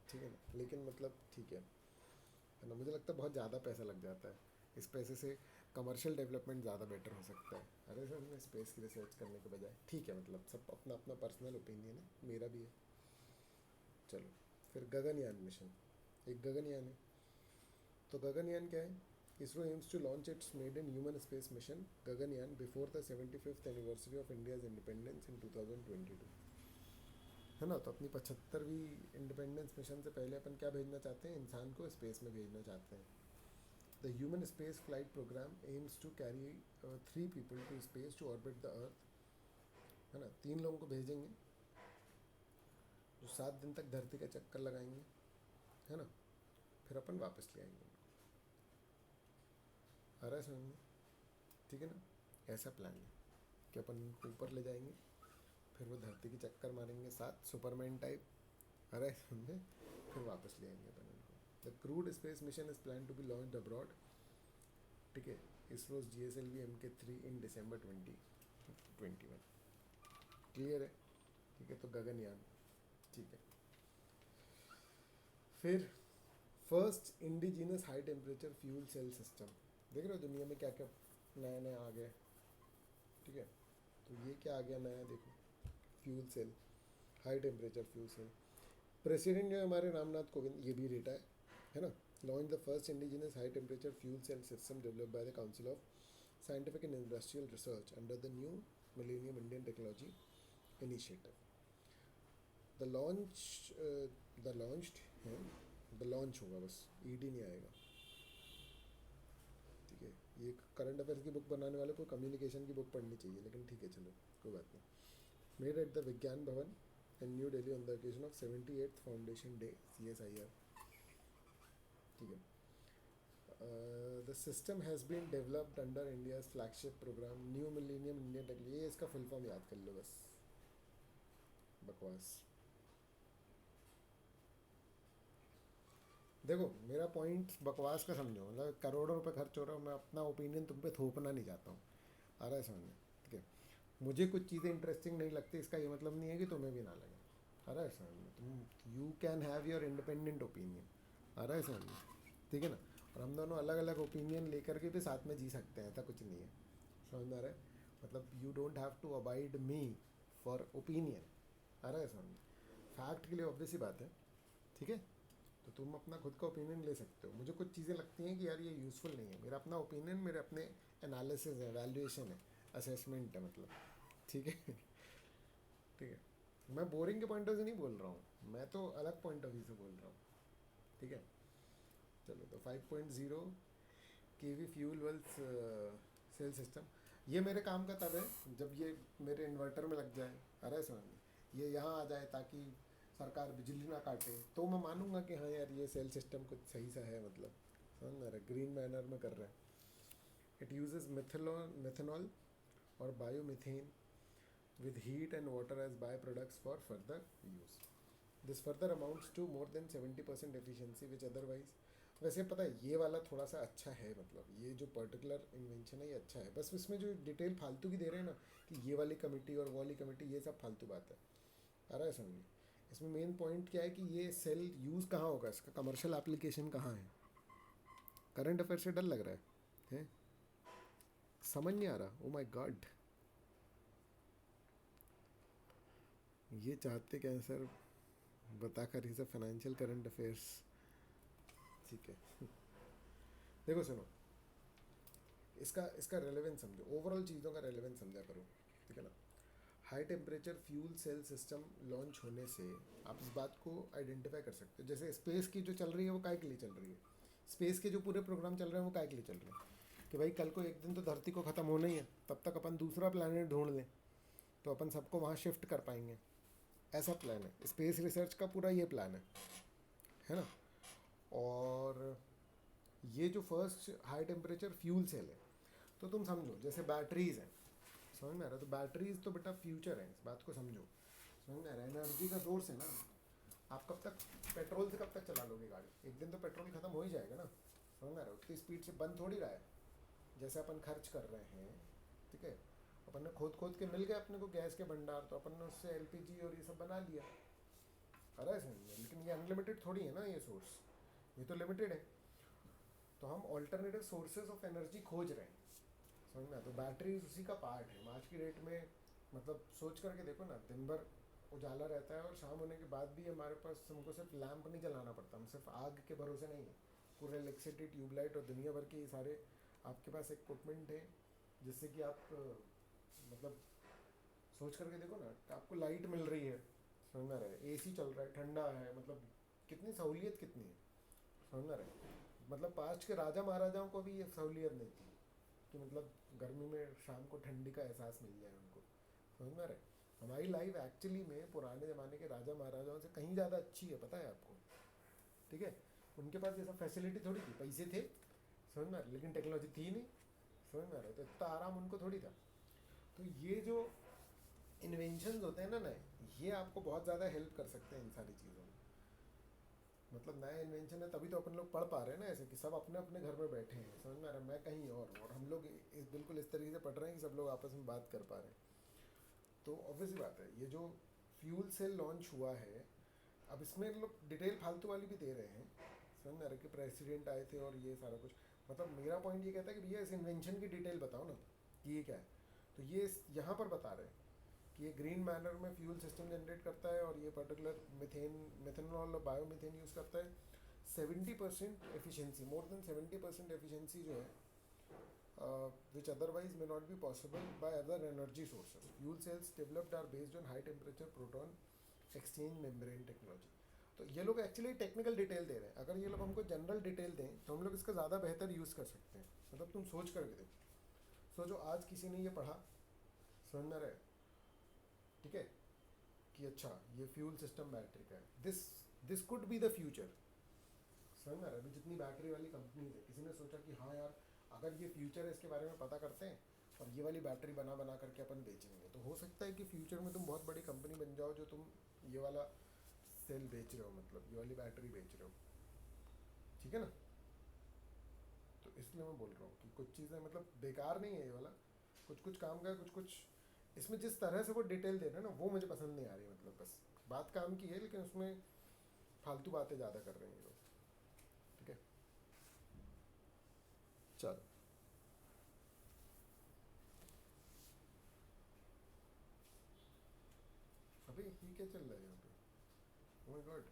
ठीक है ना। लेकिन मतलब ठीक है ना, मुझे लगता है बहुत ज़्यादा पैसा लग जाता है, इस पैसे से कमर्शियल डेवलपमेंट ज़्यादा बेटर हो सकता है, अरे समझ में, स्पेस की रिसर्च करने के बजाय। ठीक है, मतलब सब अपना अपना पर्सनल ओपिनियन है, मेरा भी है। चलो फिर गगनयान मिशन, एक गगनयान है। तो गगनयान क्या है, ISRO aims to launch its maiden human space mission Gaganyaan before the 75th anniversary of India's independence in 2022, है ना। तो अपनी 75वीं इंडिपेंडेंस मिशन से पहले अपन क्या भेजना चाहते हैं, इंसान को स्पेस में भेजना चाहते हैं। The human space flight program aims to carry 3 people to space to orbit the earth, है ना। 3 लोगों को भेजेंगे जो 7 दिन तक धरती का चक्कर लगाएंगे, है ना, फिर अपन वापस ले आएंगे। आ रहा है समझ में, ठीक है ना। ऐसा प्लान है कि अपन उनको ऊपर ले जाएंगे, फिर वो धरती की चक्कर मारेंगे 7, सुपरमैन टाइप, आ रहा है समझ में, फिर वापस ले आएंगे अपन उनको। The crewed space mission is plan to be launched abroad, ठीक है, ISRO's GSLV Mk3 in December 2021. Clear है? ठीक है, तो गगनयान, ठीक है. फिर first indigenous high temperature fuel cell system. देख रहे हो दुनिया में क्या क्या नया नया आ गया. ठीक है, तो ये क्या आ गया नया, देखो, fuel cell, high temperature fuel cell. President जो है हमारे रामनाथ कोविंद, ये भी रेटा है ना. Launch the first indigenous high temperature fuel cell system developed by the council of scientific and industrial research under the new millennium Indian technology initiative. The launched है, द लॉन्च होगा बस, ईडी नहीं आएगा. ठीक है, ये करंट अफेयर्स की बुक बनाने वाले को कम्युनिकेशन की बुक पढ़नी चाहिए, लेकिन ठीक है चलो कोई बात नहीं. Made at the Vigyan Bhavan in New Delhi on the occasion of 78th foundation day CSIR. ठीक है. The system has been developed under India's flagship programme New millennium Indian Technology. ये इसका फुल फॉर्म याद कर लो बस, बकवास. देखो मेरा पॉइंट बकवास का समझो, मतलब करोड़ों रुपए खर्च हो रहा हूँ, मैं अपना ओपिनियन तुम पे थोपना नहीं चाहता हूँ, आ रहा है समझ में. ठीक है, मुझे कुछ चीज़ें इंटरेस्टिंग नहीं लगती, इसका ये मतलब नहीं है कि तुम्हें भी ना लगे. आ रहा है समझ में. तुम you can have your independent opinion. आ रहा है समझ में. ठीक है ना. और हम दोनों अलग अलग ओपिनियन लेकर के भी साथ में जी सकते हैं, ऐसा कुछ नहीं है. समझ में आ रहा है. मतलब you don't have to abide me for opinion. आ रहा है समझ में. फैक्ट के लिए ऑब्वियस ही बात है. ठीक है, तो तुम अपना खुद का ओपिनियन ले सकते हो. मुझे कुछ चीज़ें लगती हैं कि यार ये यूज़फुल नहीं है, मेरा अपना ओपिनियन, मेरे अपने एनालिसिस है, वैल्यूएशन है, असेसमेंट है, मतलब. ठीक है. ठीक है, मैं बोरिंग के पॉइंट ऑफ से नहीं बोल रहा हूँ, मैं तो अलग पॉइंट ऑफ व्यू से बोल रहा हूँ. ठीक है, चलो. तो 5.0 KV fuel wells cell system, ये मेरे काम का तब है जब ये मेरे इन्वर्टर में लग जाए. आ रहा है समझ में. ये यहाँ आ जाए ताकि सरकार बिजली ना काटे, तो मैं मानूंगा कि हाँ यार ये सेल सिस्टम कुछ सही सा है, मतलब समझ में आ रहा है, ग्रीन मैनर में कर रहे हैं. इट यूजेस मिथेनॉल और biomethane with heat and water as byproducts for further use. This further amounts to more than 70% efficiency which otherwise. वैसे पता है ये वाला थोड़ा सा अच्छा है, मतलब ये जो पर्टिकुलर इन्वेंशन है ये अच्छा है, बस इसमें जो डिटेल फालतू की दे रहे हैं ना कि ये वाली कमेटी और वो वाली कमेटी, ये सब फालतू बात है. आ रहा है समझ में. इसमें मेन पॉइंट क्या है कि ये सेल यूज़ कहाँ होगा, इसका कमर्शियल एप्लीकेशन कहाँ है. करंट अफेयर से डर लग रहा है? समझ नहीं आ रहा. ओ माय गॉड, ये चाहते क्या सर, बता कर ही सब फाइनेंशियल करंट अफेयर्स. ठीक है. देखो सुनो, इसका इसका रेलेवेंस समझो, ओवरऑल चीज़ों का रेलेवेंस समझा करो. ठीक है ना. High temperature fuel cell system launch होने से आप इस बात को आइडेंटिफाई कर सकते हो. जैसे स्पेस की जो चल रही है वो काय के लिए चल रही है, स्पेस के जो पूरे प्रोग्राम चल रहे हैं वो काय के लिए चल रहे हैं, कि भाई कल को एक दिन तो धरती को ख़त्म होना ही है, तब तक अपन दूसरा प्लानट ढूंढ लें तो अपन सबको वहाँ शिफ्ट कर पाएंगे. ऐसा प्लान है स्पेस रिसर्च का, पूरा ये प्लान है ना. और ये जो first high temperature fuel cell है, तो तुम समझो जैसे बैटरीज हैं, समझ में आ रहा है. तो बैटरीज तो बेटा फ्यूचर है, इस बात को समझो. समझ में आ रहा है. एनर्जी का सोर्स है ना. आप कब तक पेट्रोल से कब तक चला लोगे गाड़ी, एक दिन तो पेट्रोल खत्म हो ही जाएगा ना. समझ में आ रहा है. उतनी स्पीड से बंद थोड़ी रहा है, जैसे अपन खर्च कर रहे हैं. ठीक है, अपन ने खोद खोद के मिल गए अपने को गैस के भंडार, तो अपन ने उससे LPG और ये सब बना लिया. अरे समझ में. लेकिन ये अनलिमिटेड थोड़ी है ना, ये सोर्स, ये तो लिमिटेड है. तो हम ऑल्टरनेटिव सोर्सेज ऑफ एनर्जी खोज रहे हैं. समझ में. तो बैटरी उसी का पार्ट है. आज की डेट में मतलब सोच करके देखो ना, दिन भर उजाला रहता है और शाम होने के बाद भी हमारे पास, हमको सिर्फ लैंप नहीं जलाना पड़ता, हम सिर्फ आग के भरोसे नहीं है. पूरे इलेक्ट्रिसिटी, ट्यूबलाइट और दुनिया भर के सारे आपके पास इक्विपमेंट है, जिससे कि आप मतलब सोच करके देखो ना, आपको लाइट मिल रही है, समझ में आ रहा है, AC चल रहा है, ठंडा है, मतलब कितनी सहूलियत कितनी है. समझ में आ रहा है. मतलब पास्ट के राजा महाराजाओं को भी ये सहूलियत नहीं थी कि मतलब गर्मी में शाम को ठंडी का एहसास मिल जाए उनको. समझ में आ रहा है. हमारी लाइफ एक्चुअली में पुराने ज़माने के राजा महाराजाओं से कहीं ज़्यादा अच्छी है, पता है आपको. ठीक है, उनके पास ये सब फैसिलिटी थोड़ी थी, पैसे थे, समझ में आ रहा है, लेकिन टेक्नोलॉजी थी नहीं. समझ में आ रहा है. तो इतना आराम उनको थोड़ी था. तो ये जो इन्वेंशंस होते हैं ना नए, ये आपको बहुत ज़्यादा हेल्प कर सकते हैं इन सारी चीज़ों में. मतलब नया इन्वेंशन है तभी तो अपन लोग पढ़ पा रहे हैं ना, ऐसे कि सब अपने अपने घर में बैठे हैं, समझ में आ रहा है, मैं कहीं और हम लोग बिल्कुल इस तरीके से पढ़ रहे हैं कि सब लोग आपस में बात कर पा रहे हैं। तो ऑब्वियसली बात है, ये जो फ्यूल सेल लॉन्च हुआ है, अब इसमें लोग डिटेल फालतू वाली भी दे रहे हैं, समझ में आ रहा है कि प्रेसिडेंट आए थे और ये सारा कुछ। मतलब मेरा पॉइंट ये कहता है कि भैया इस इन्वेंशन की डिटेल बताओ ना कि ये क्या है। तो ये यहाँ पर बता रहे हैं कि ये ग्रीन मैनर में फ्यूल सिस्टम जनरेट करता है और ये पर्टिकुलर मिथेनॉल और बायोमीथेन यूज़ करता है। 70% एफिशिएंसी, मोर देन 70% एफिशिएंसी जो है, which otherwise may not be possible by other energy sources. Fuel cells developed are based on high temperature proton exchange membrane technology. तो ये लोग एक्चुअली टेक्निकल डिटेल दे रहे हैं। अगर ये लोग हमको जनरल डिटेल दें तो हम लोग इसका ज़्यादा बेहतर यूज़ कर सकते हैं। मतलब तुम सोच करके देखो, सोचो आज किसी ने ये पढ़ा, समझ में रहे, ठीक है, कि अच्छा ये फ्यूल सिस्टम बैटरी का है, this could be the future, समझ में आ रहा है। अभी जितनी बैटरी वाली कंपनीज है, किसी ने सोचा कि हाँ यार अगर ये फ्यूचर है इसके बारे में पता करते हैं और ये वाली बैटरी बना बना करके अपन बेचेंगे, तो हो सकता है कि फ्यूचर में तुम बहुत बड़ी कंपनी बन जाओ जो तुम ये वाला सेल बेच रहे हो, मतलब ये वाली बैटरी बेच रहे हो, ठीक है ना। तो इसलिए मैं बोल रहा हूँ कि कुछ चीज़ें मतलब बेकार नहीं है ये वाला, कुछ कुछ काम का है, कुछ कुछ इसमें जिस तरह से वो डिटेल दे रहे हैं ना वो मुझे पसंद नहीं आ रही। मतलब बस बात काम की है लेकिन उसमें फालतू बातें ज़्यादा कर रहे हैं ये लोग, ठीक है। चलो, अभी ये क्या चल रहा है यहाँ पे, ओह माय गॉड।